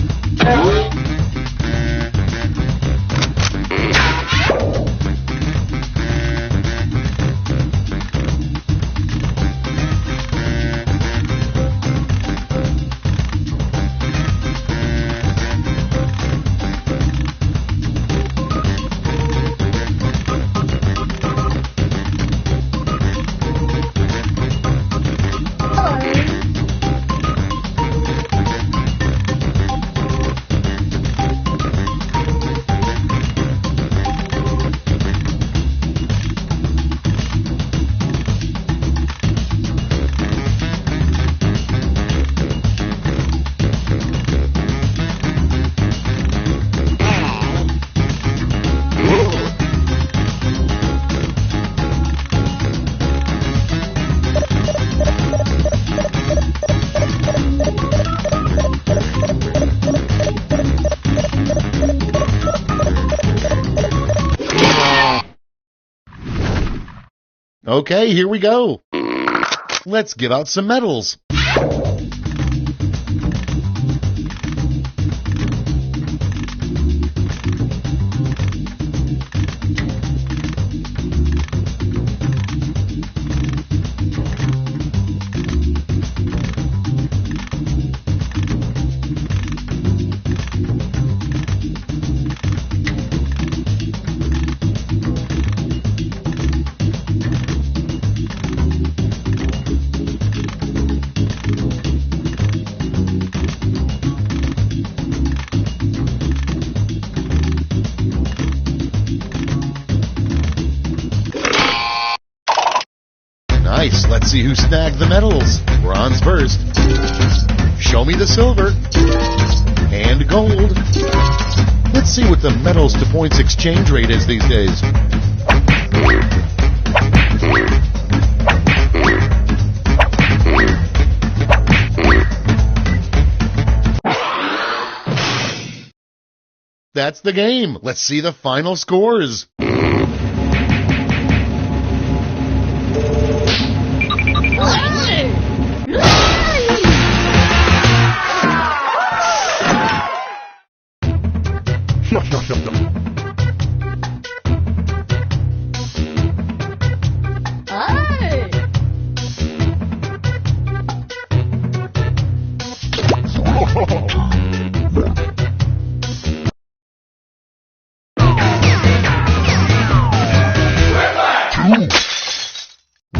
Okay, here we go. Let's give out some medals. Let's see who snagged the medals. Bronze first. Show me the silver. And gold. Let's see what the medals to points exchange rate is these days. That's the game. Let's see the final scores.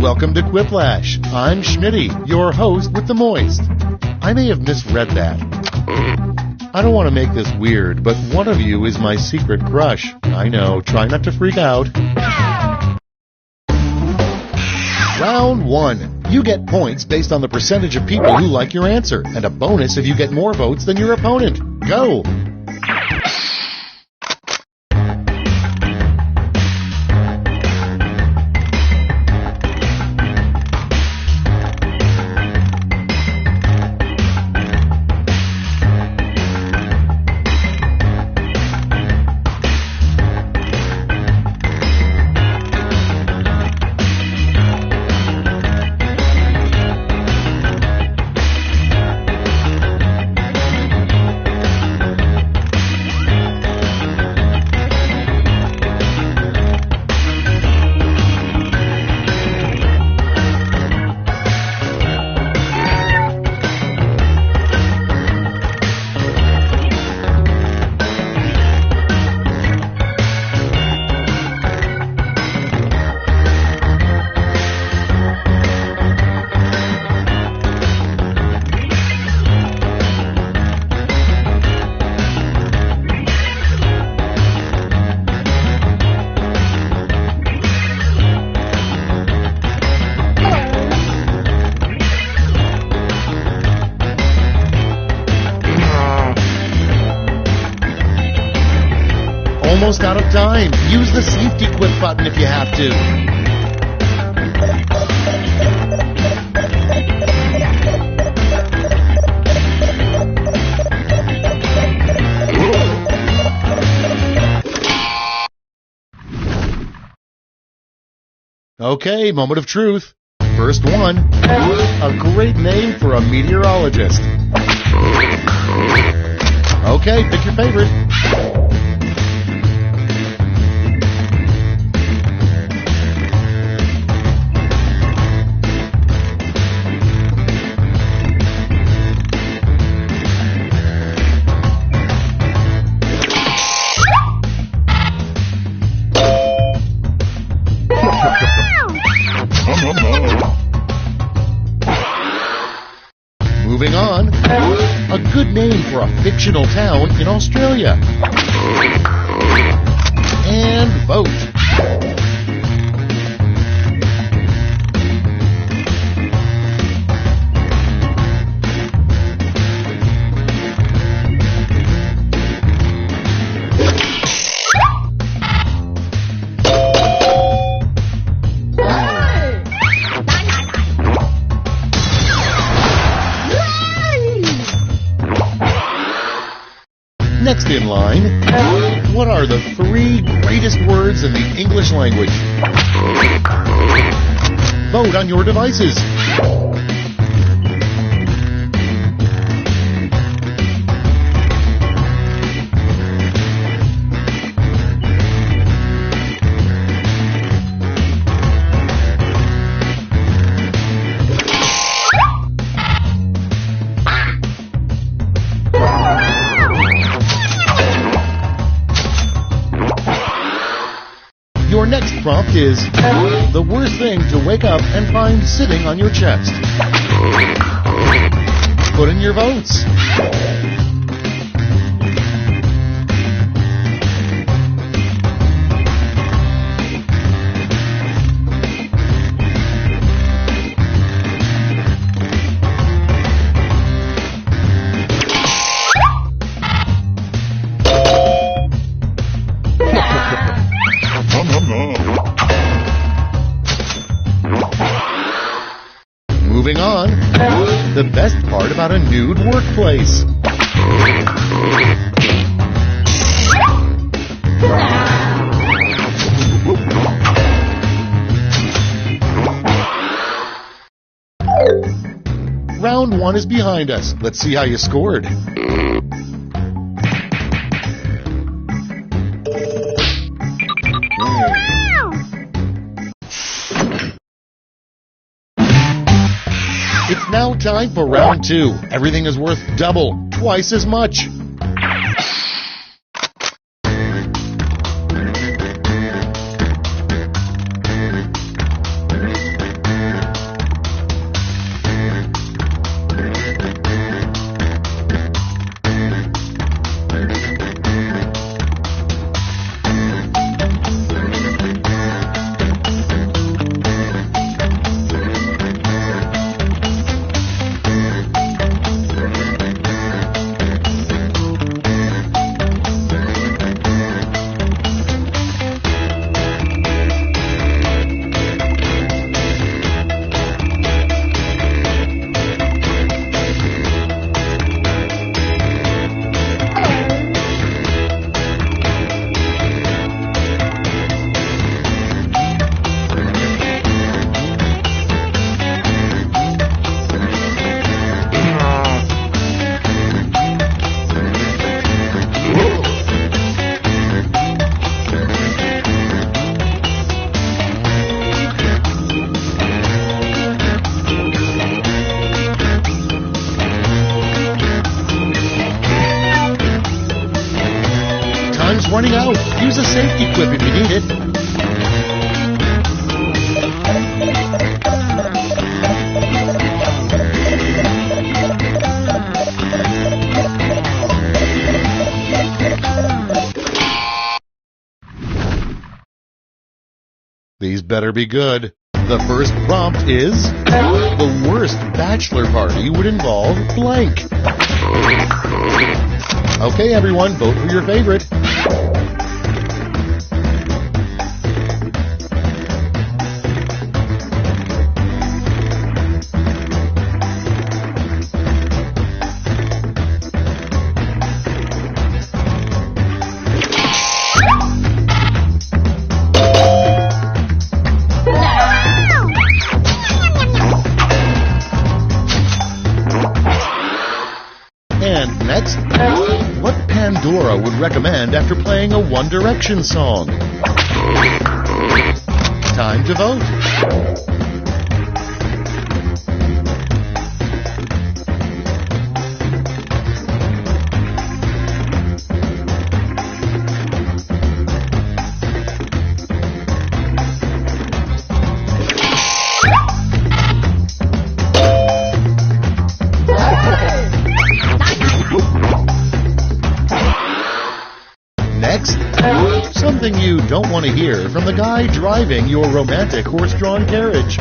Welcome to Quiplash. I'm Schmitty, your host with the moist. I may have misread that. I don't want to make this weird, but one of you is my secret crush. I know, try not to freak out. Round 1. You get points based on the percentage of people who like your answer, and a bonus if you get more votes than your opponent. Go! Almost out of time. Use the safety quit button if you have to. Okay, moment of truth. First one. A great name for a meteorologist. Okay, pick your favorite. Moving on, a good name for a fictional town in Australia. And vote. Next in line, what are the 3 greatest words in the English language? Vote on your devices. Your next prompt is the worst thing to wake up and find sitting on your chest. Put in your votes. Moving on, the best part about a nude workplace. Round 1 is behind us. Let's see how you scored. It's now time for round 2. Everything is worth double, twice as much. Running out. Use a safety quip if you need it. These better be good. The first prompt is, the worst bachelor party would involve blank. Okay, everyone, vote for your favorite. And next, what Pandora would recommend after playing a One Direction song? Time to vote. Next, something you don't want to hear from the guy driving your romantic horse-drawn carriage.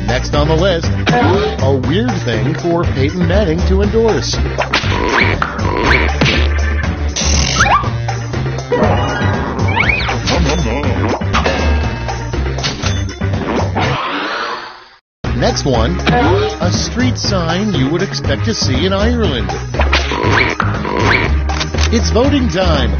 Next on the list, a weird thing for Peyton Manning to endorse. Next one, a street sign you would expect to see in Ireland. It's voting time.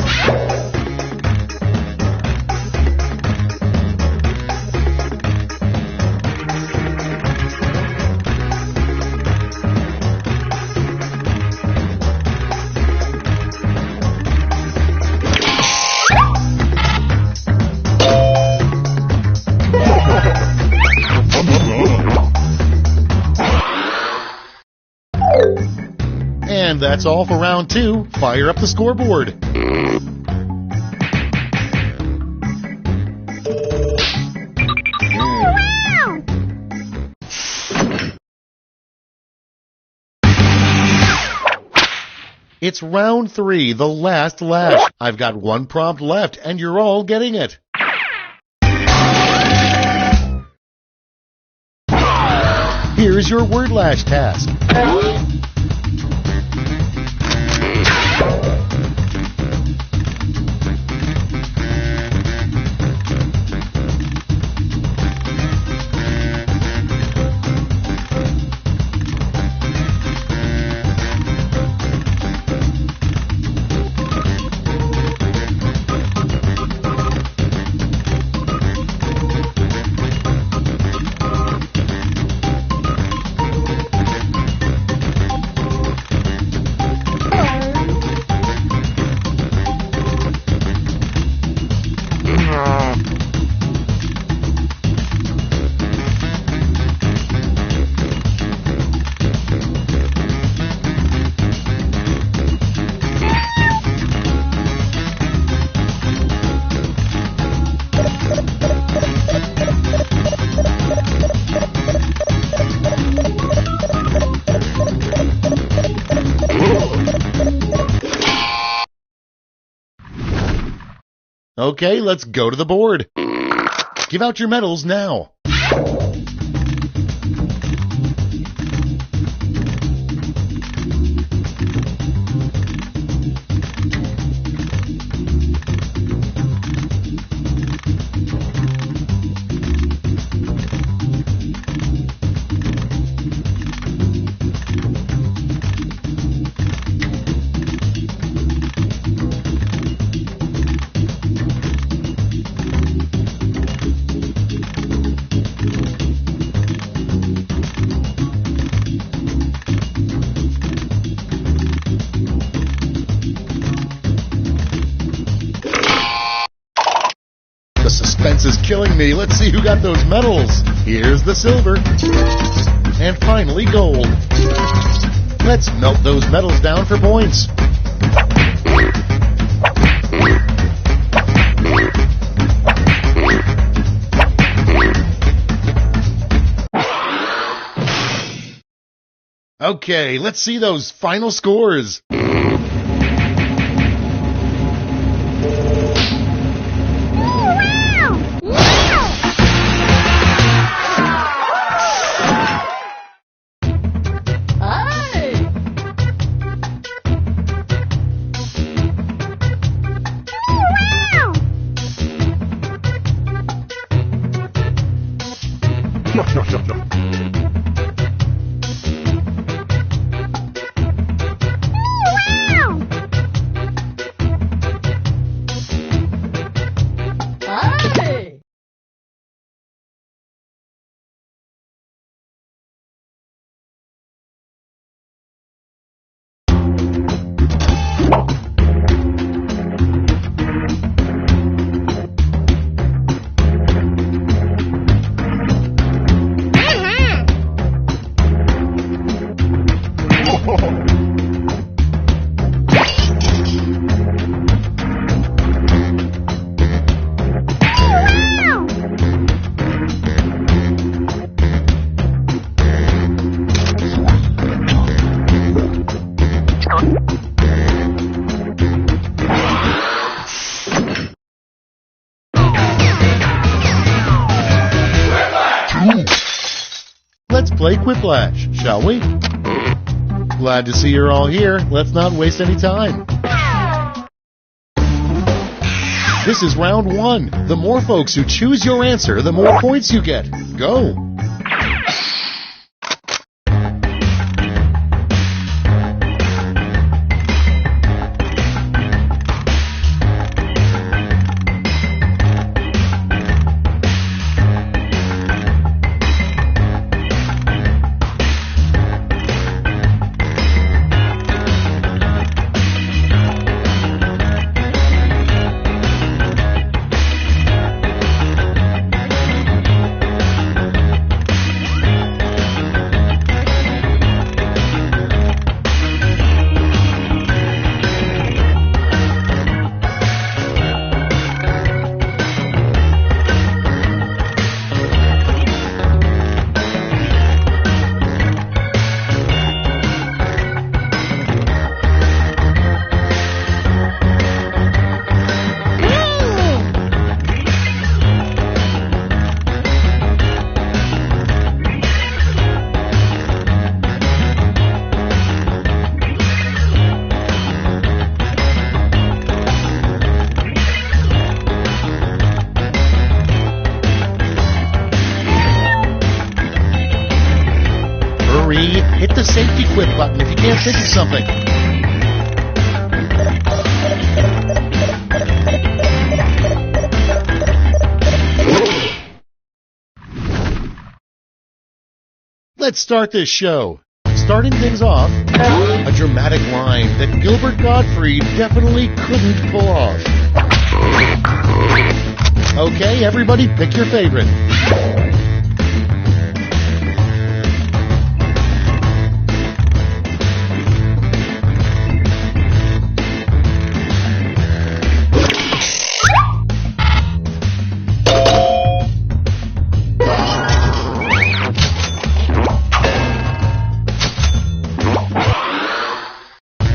And that's all for round 2. Fire up the scoreboard. It's round 3, the last lash. I've got one prompt left, and you're all getting it. Here's your word lash task. Okay, let's go to the board. Give out your medals now. The suspense is killing me. Let's see who got those medals. Here's the silver. And finally, gold. Let's melt those medals down for points. Okay, let's see those final scores. Let's play Quiplash, shall we? Glad to see you're all here. Let's not waste any time. This is round 1. The more folks who choose your answer, the more points you get. Go! Hit the safety quit button if you can't think of something. Let's start this show. Starting things off, a dramatic line that Gilbert Gottfried definitely couldn't pull off. Okay, everybody pick your favorite.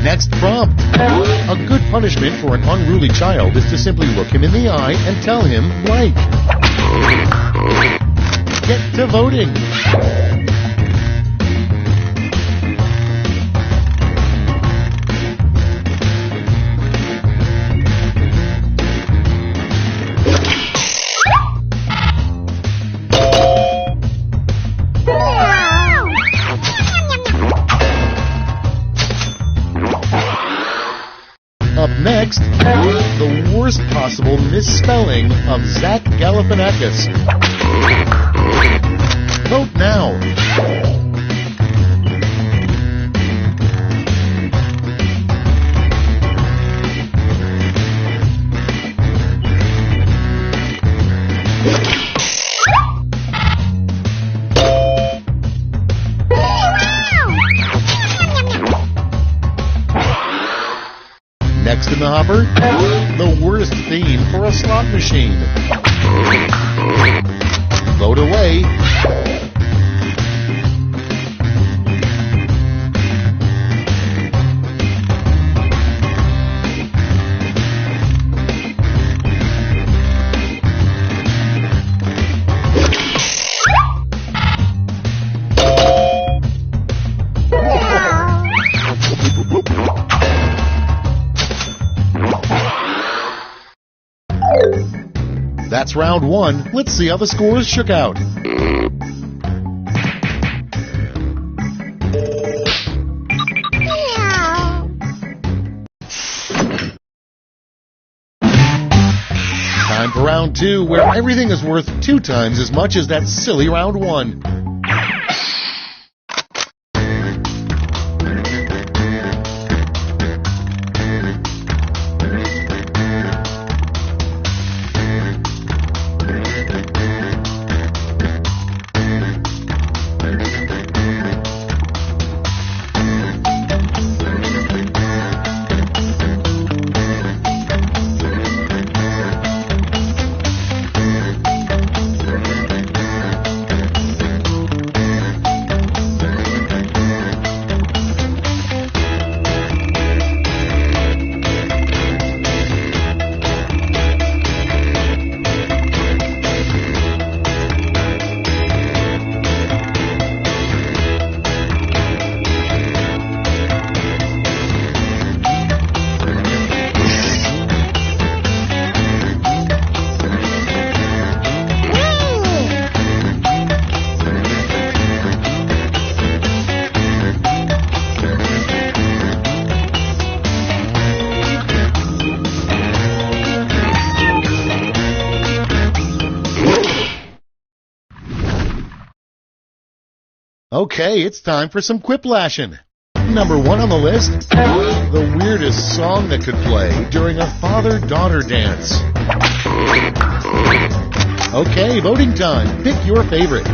Next prompt. A good punishment for an unruly child is to simply look him in the eye and tell him blank. Get to voting. Up next, the worst possible misspelling of Zach Galifianakis. Vote now. Next in the hopper, the worst theme for a slot machine. Vote away. That's round one. Let's see how the scores shook out. Time for round two, where everything is worth 2 times as much as that silly round one. Okay, it's time for some quiplashing. Number 1 on the list, the weirdest song that could play during a father-daughter dance. Okay, voting time. Pick your favorite.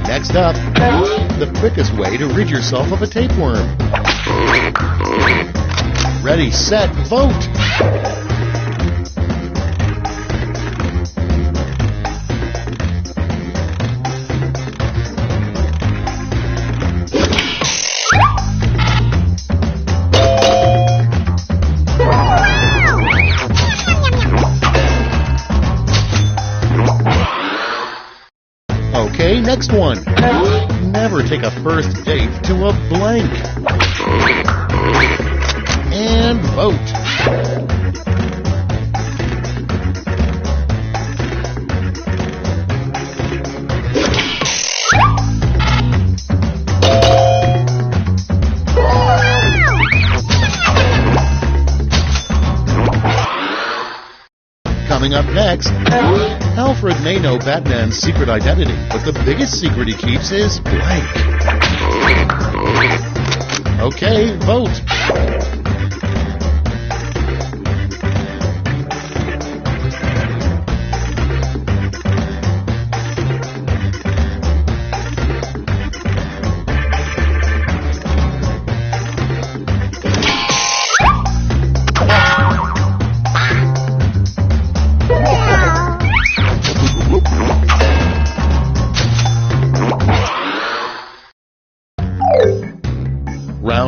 Next up, the quickest way to rid yourself of a tapeworm. Ready, set, vote! Okay, next one. Never take a first date to a blank. And vote. Coming up next, Alfred may know Batman's secret identity, but the biggest secret he keeps is blank. Okay, vote.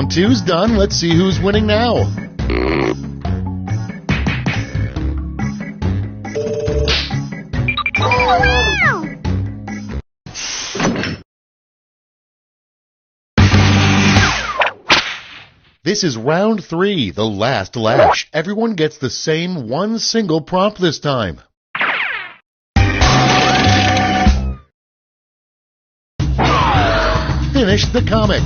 Round 2's done. Let's see who's winning now. This is round 3, the last lash. Everyone gets the same one single prompt this time. Finish the comic.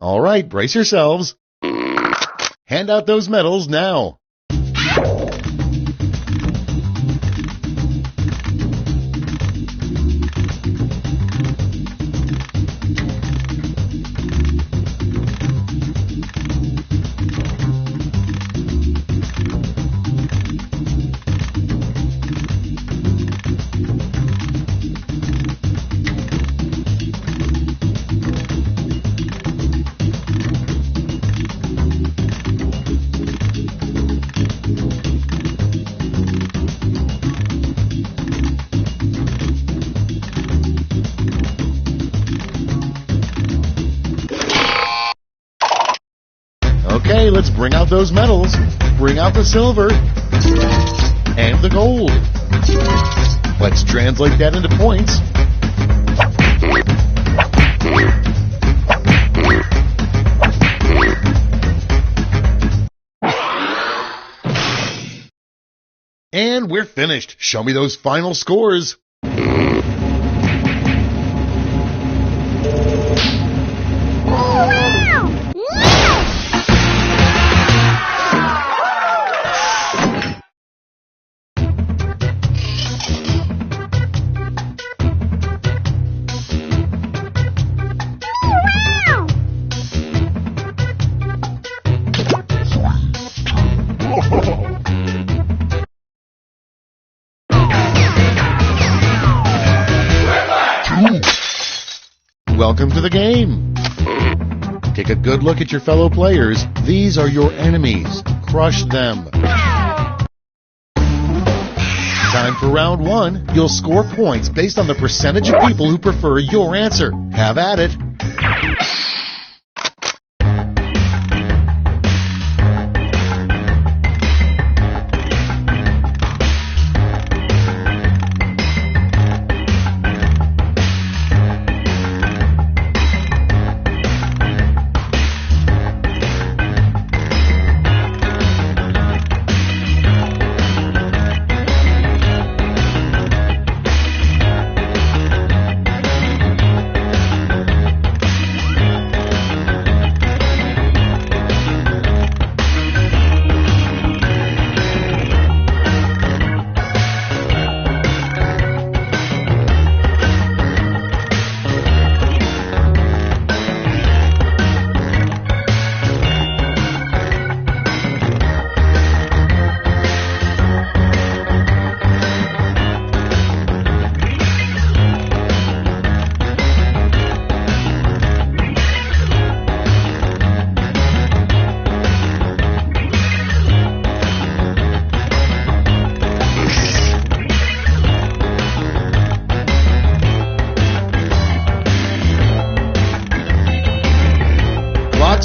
All right, brace yourselves. Hand out those medals now. Okay, let's bring out those medals. Bring out the silver and the gold. Let's translate that into points. And we're finished. Show me those final scores. Welcome to the game. Take a good look at your fellow players. These are your enemies. Crush them. Time for round 1. You'll score points based on the percentage of people who prefer your answer. Have at it.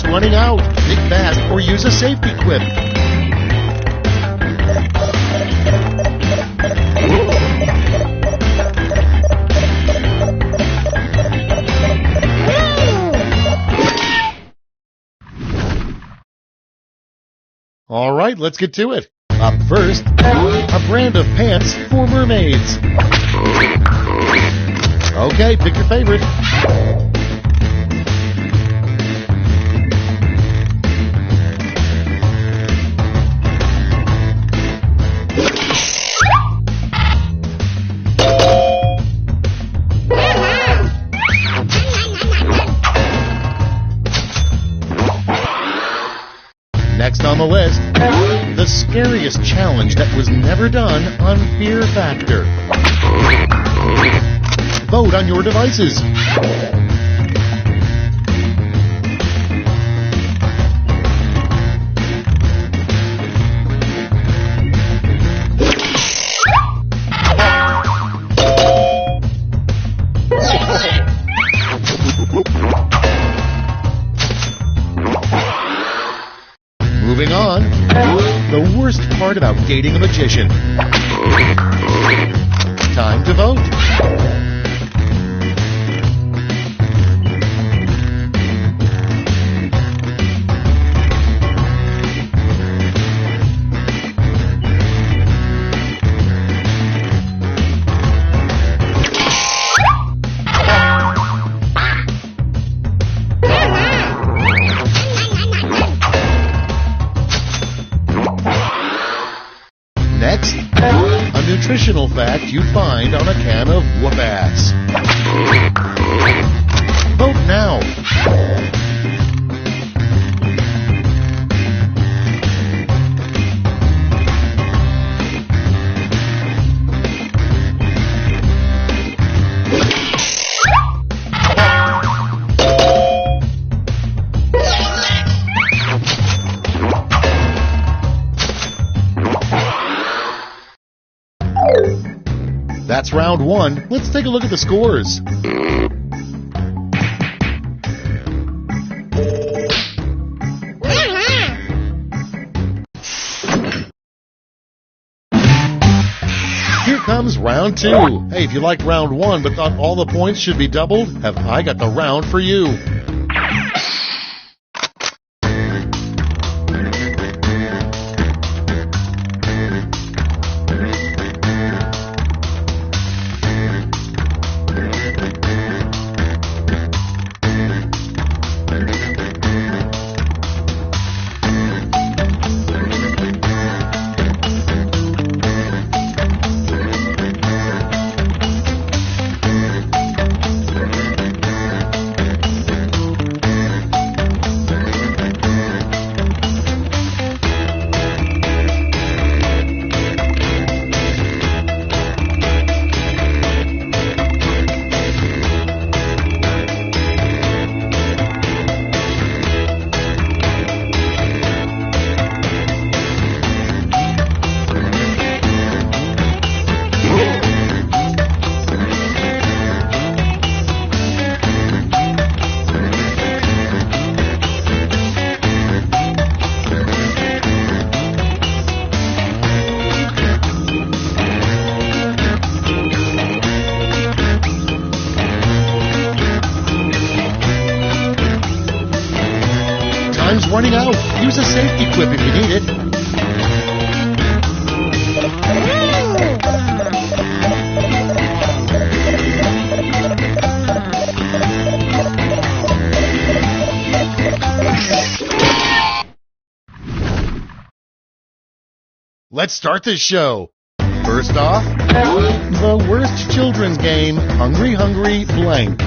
Running out. Think fast or use a safety quip. All right, let's get to it. Up first, a brand of pants for mermaids. Okay, pick your favorite. Next on the list, the scariest challenge that was never done on Fear Factor. Vote on your devices. Moving on, the worst part about dating a magician. Time to vote. Next, a nutritional fact you'd find on a can of whoop-ass. Vote now. That's round one. Let's take a look at the scores. Here comes round two. Hey, if you liked round one but thought all the points should be doubled, have I got the round for you. Time's running out. Use a safety quip if you need it. Let's start this show. First off, the worst children's game, Hungry Hungry Blank.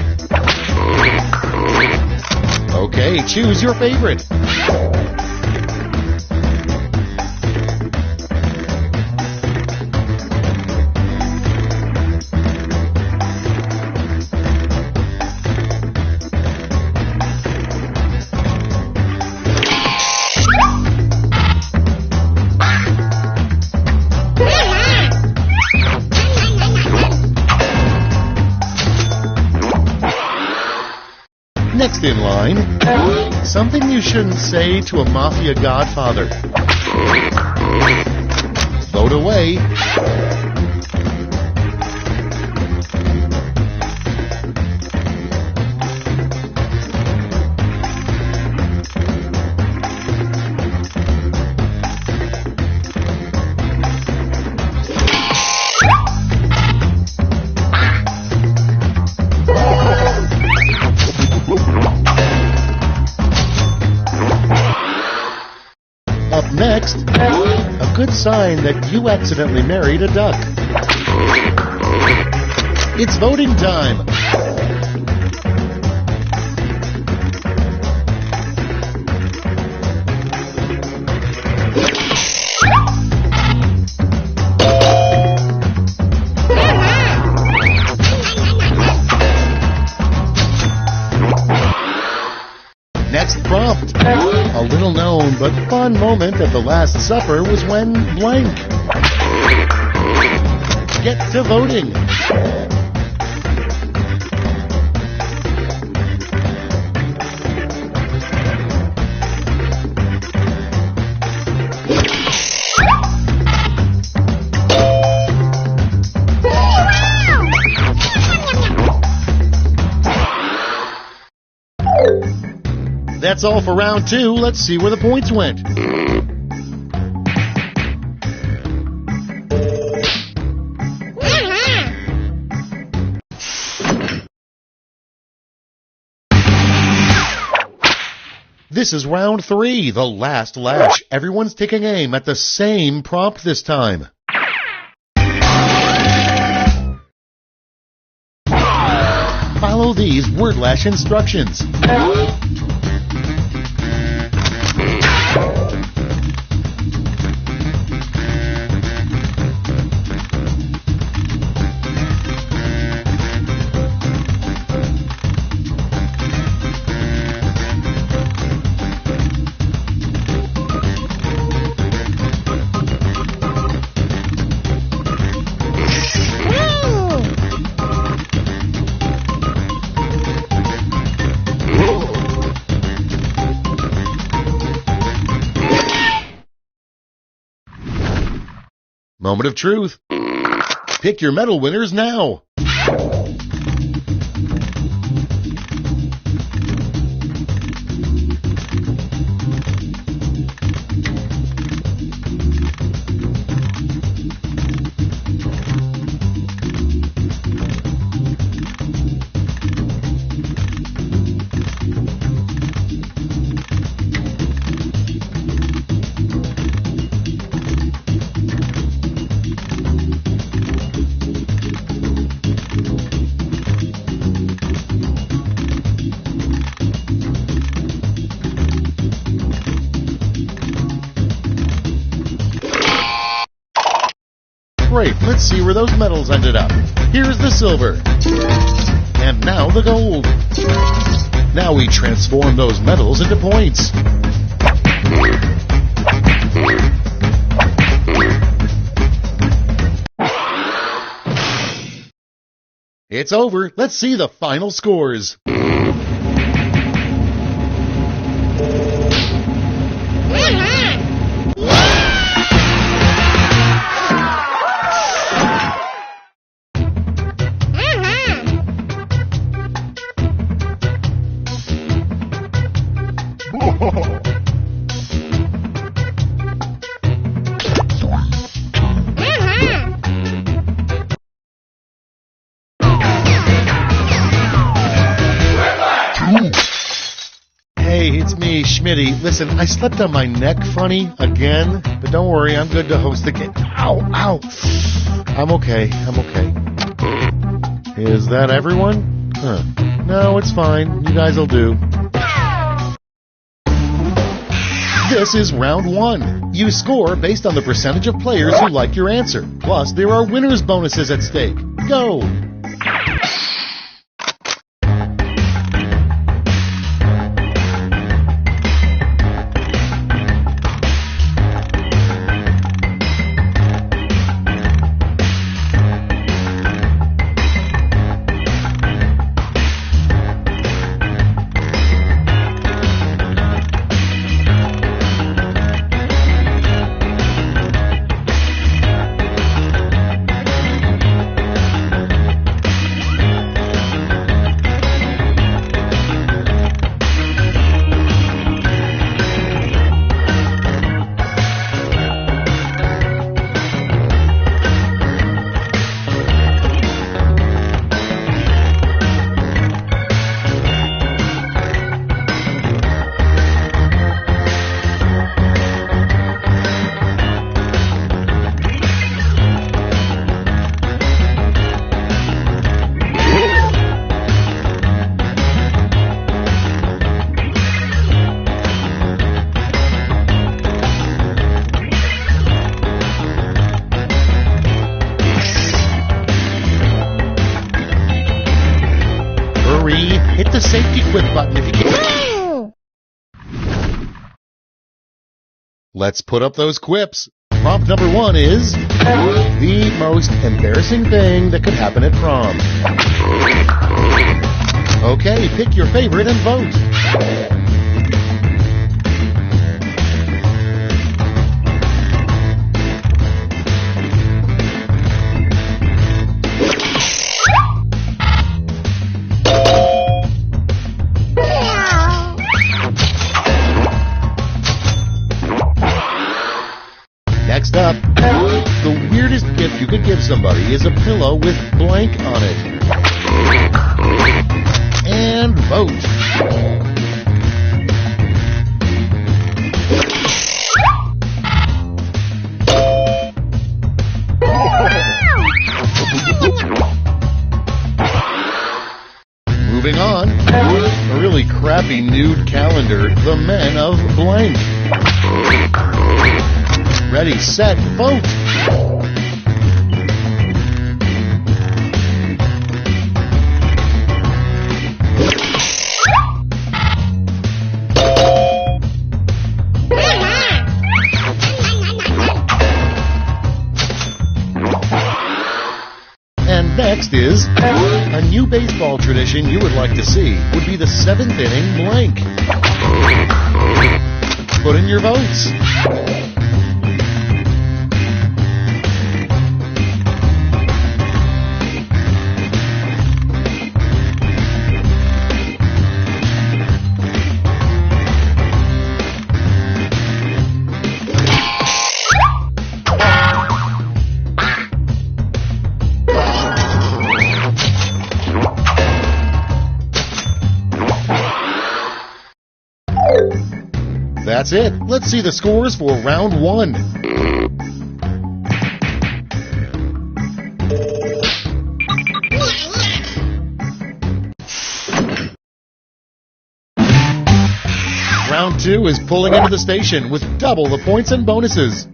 Okay, choose your favorite. Next in line, something you shouldn't say to a mafia godfather. Vote away. Next, a good sign that you accidentally married a duck. It's voting time. Next prompt. A little known but fun moment at the Last Supper was when blank. Get to voting. That's all for round 2. Let's see where the points went. This is round 3, the last lash. Everyone's taking aim at the same prompt this time. Follow these word lash instructions. Moment of truth. Pick your medal winners now. Great, let's see where those medals ended up. Here's the silver. And now the gold. Now we transform those medals into points. It's over. Let's see the final scores. Hey, it's me, Schmitty. Listen, I slept on my neck funny again, but don't worry, I'm good to host the game. Ow, ow. I'm okay. Is that everyone? Huh. No, it's fine. You guys will do. This is round 1. You score based on the percentage of players who like your answer. Plus, there are winners' bonuses at stake. Go! Let's put up those quips. Prompt number 1 is the most embarrassing thing that could happen at prom. Okay, pick your favorite and vote. Next up, the weirdest gift you could give somebody is a pillow with blank on it. And vote. Moving on, a really crappy nude calendar, the men of blank. Ready, set, vote! And next is, a new baseball tradition you would like to see would be the 7th inning blank. Put in your votes. That's it. Let's see the scores for round 1. Round 2 is pulling into the station with double the points and bonuses.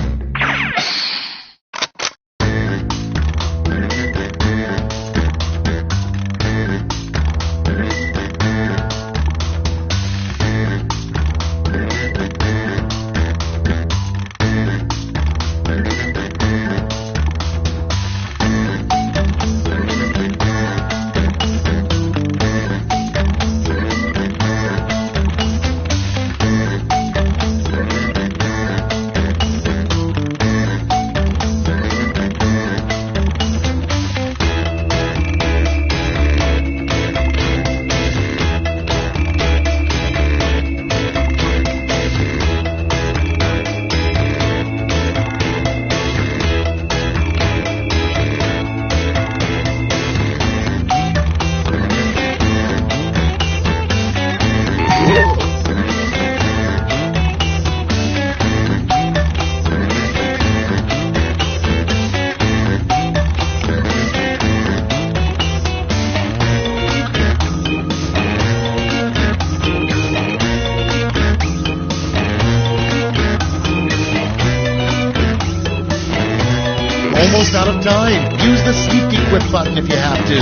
Almost out of time. Use the sneaky quip button if you have to.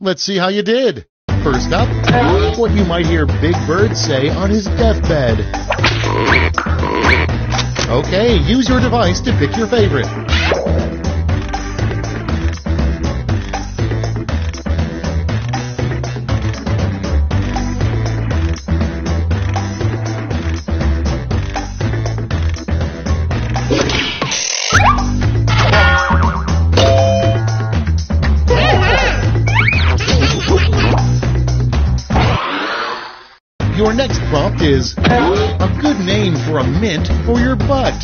Let's see how you did. First up, what you might hear Big Bird say on his deathbed. Okay, use your device to pick your favorite. Your next prompt is a good name for a mint for your butt.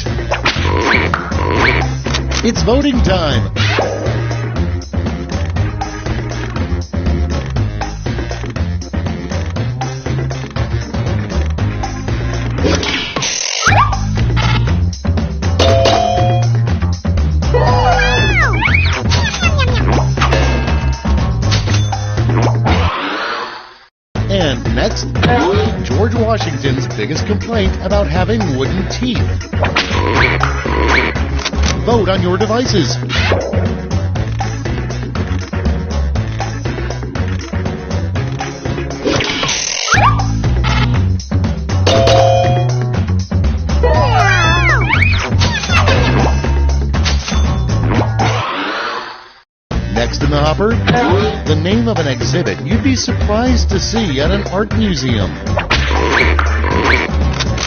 It's voting time. And next, George Washington's biggest complaint about having wooden teeth? Vote on your devices. Next in the hopper, the name of an exhibit you'd be surprised to see at an art museum.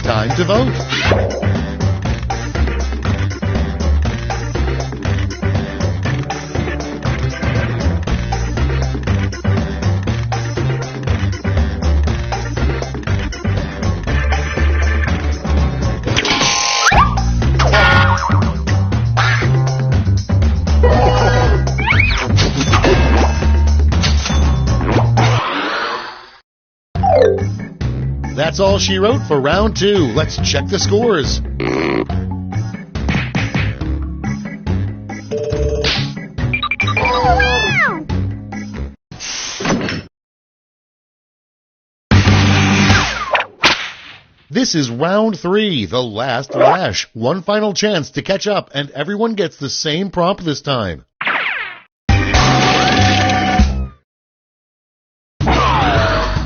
Time to vote. That's all she wrote for round 2. Let's check the scores. This is round 3, the last lash. One final chance to catch up, and everyone gets the same prompt this time.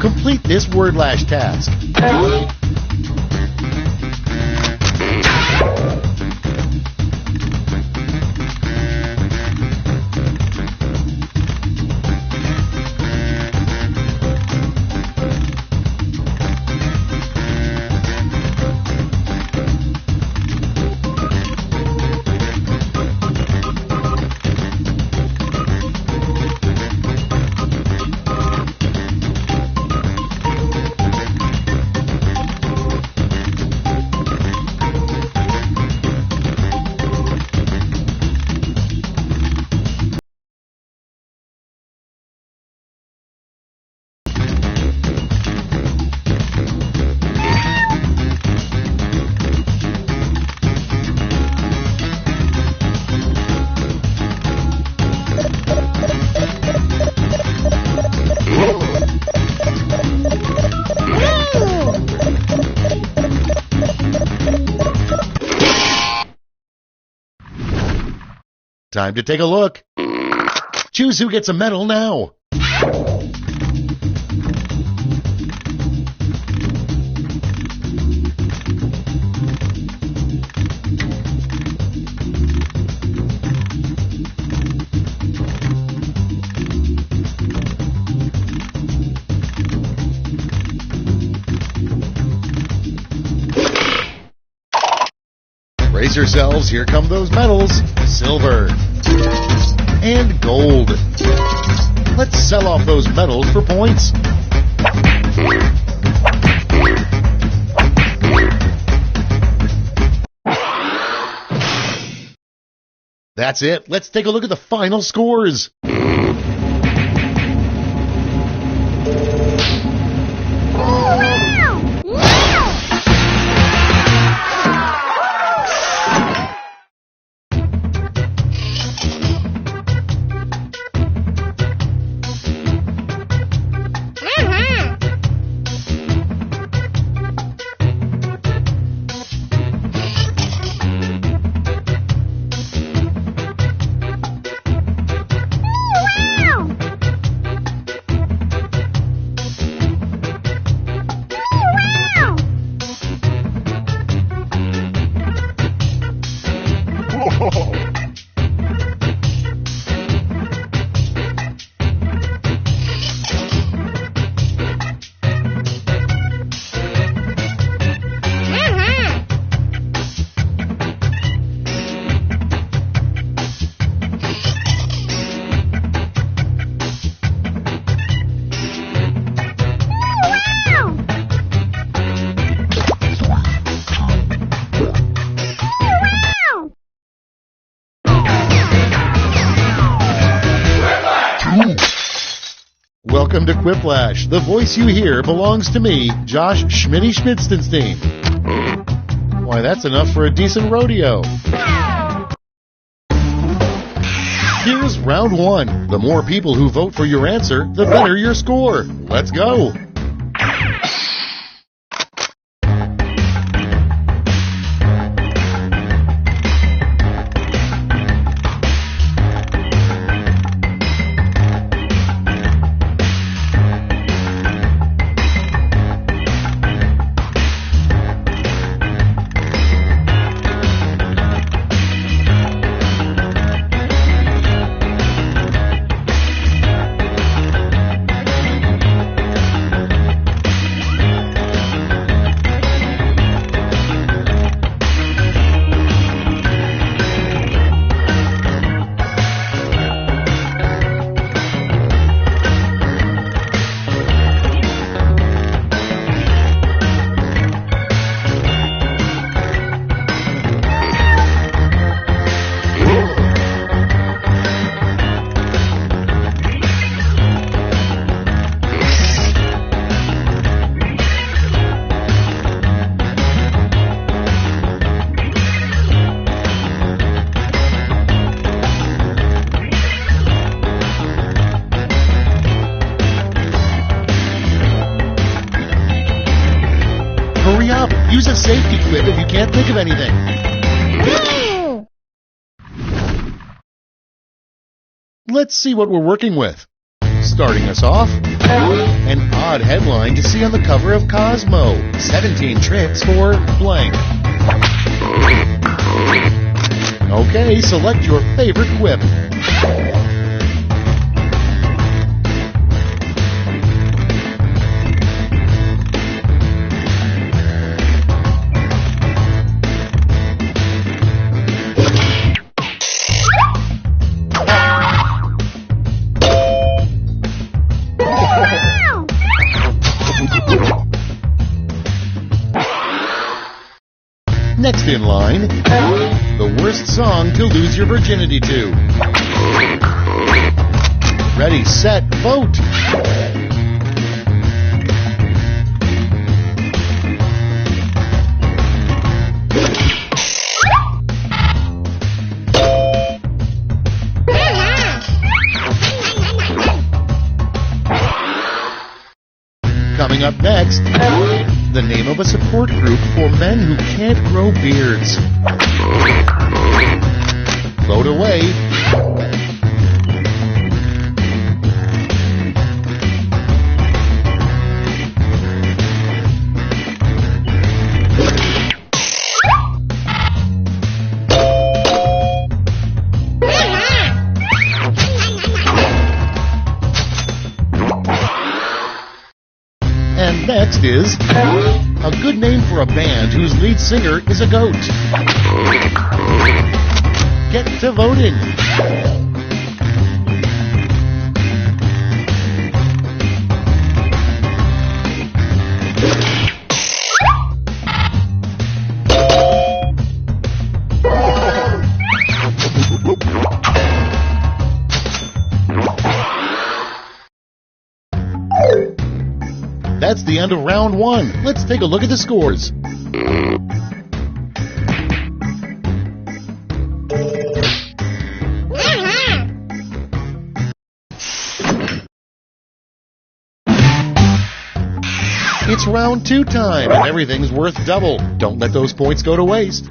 Complete this word lash task. Time to take a look. Choose who gets a medal now. Brace yourselves, here come those medals. Silver and gold. Let's sell off those medals for points. That's it. Let's take a look at the final scores. Welcome to Quiplash. The voice you hear belongs to me, Josh Schmitty Schmitzenstein. Why, that's enough for a decent rodeo. Here's round 1. The more people who vote for your answer, the better your score. Let's go. can't think of anything. Let's see what we're working with. Starting us off, an odd headline to see on the cover of Cosmo. 17 tricks for blank. Okay, select your favorite quip. Next in line, the worst song to lose your virginity to. Ready, set, vote! Coming up next, the name of a support group for men who can't grow beards. Vote away. And next is a good name for a band whose lead singer is a goat. Get to voting. That's the end of round one. Let's take a look at the scores. It's round two time, and everything's worth double. Don't let those points go to waste.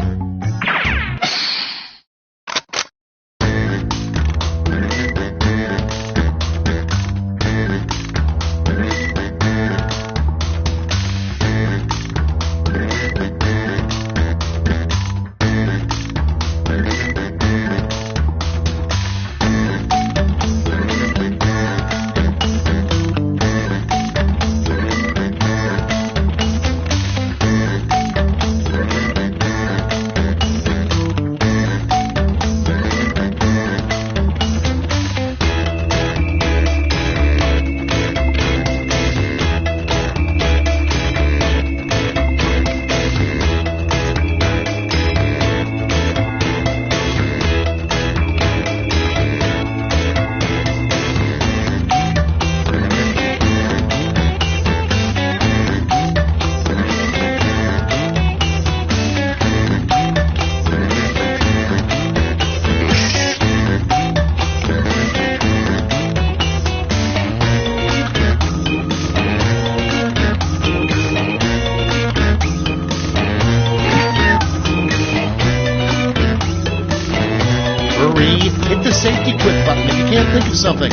Hit the safety quit button if you can't think of something.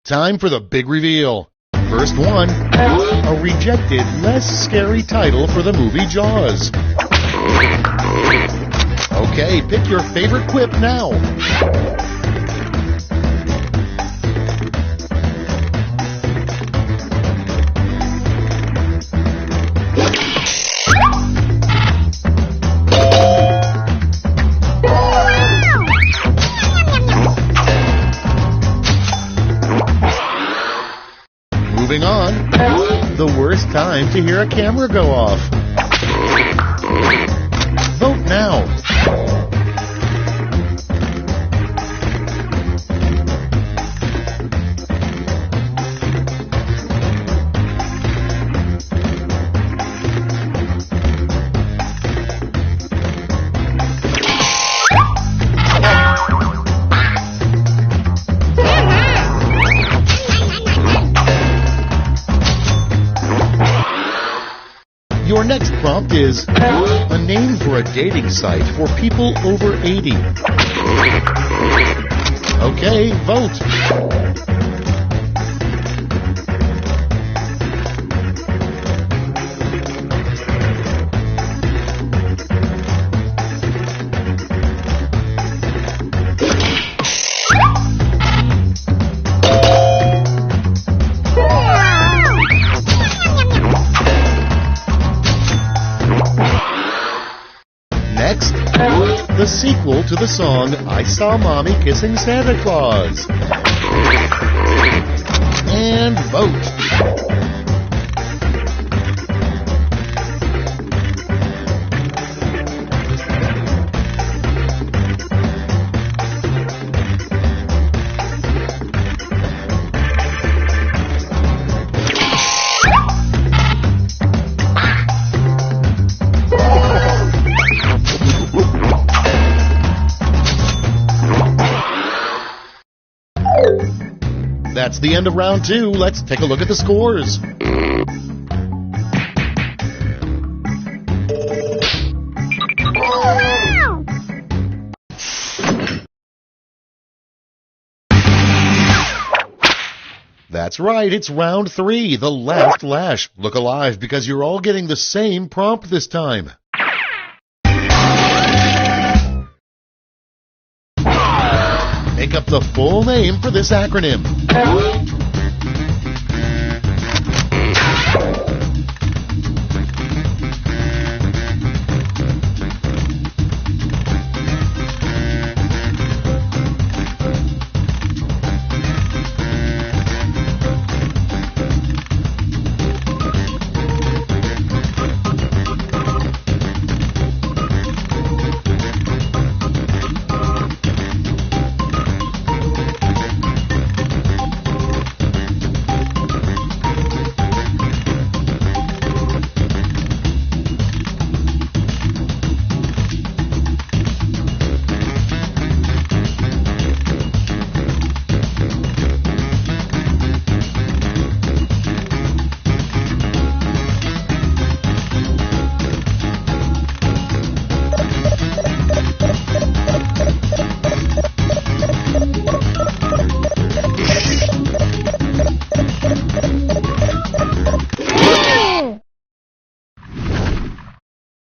Time for the big reveal. First one, a rejected, less scary title for the movie Jaws. Okay, pick your favorite quip now. Moving on, the worst time to hear a camera go off. Vote now. Your next prompt is a name for a dating site for people over 80. Okay, vote. Next, the sequel to the song I Saw Mommy Kissing Santa Claus. And vote. That's the end of round 2. Let's take a look at the scores. That's right, it's round 3, the last lash. Look alive because you're all getting the same prompt this time. Make up the full name for this acronym.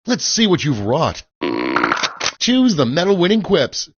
Let's see what you've wrought. Choose the medal-winning quips.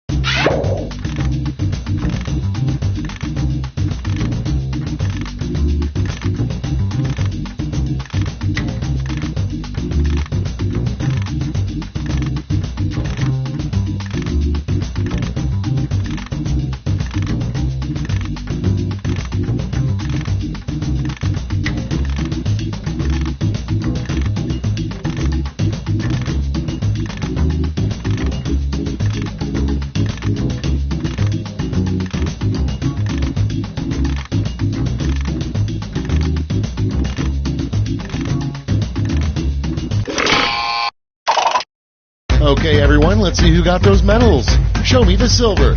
Okay, everyone, let's see who got those medals. Show me the silver.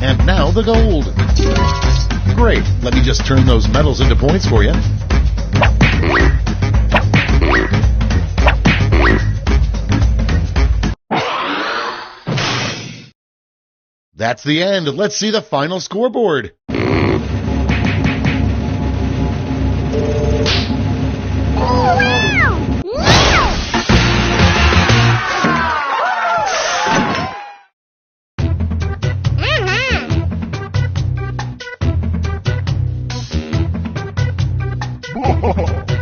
And now the gold. Great. Let me just turn those medals into points for you. That's the end. Let's see the final scoreboard. Oh,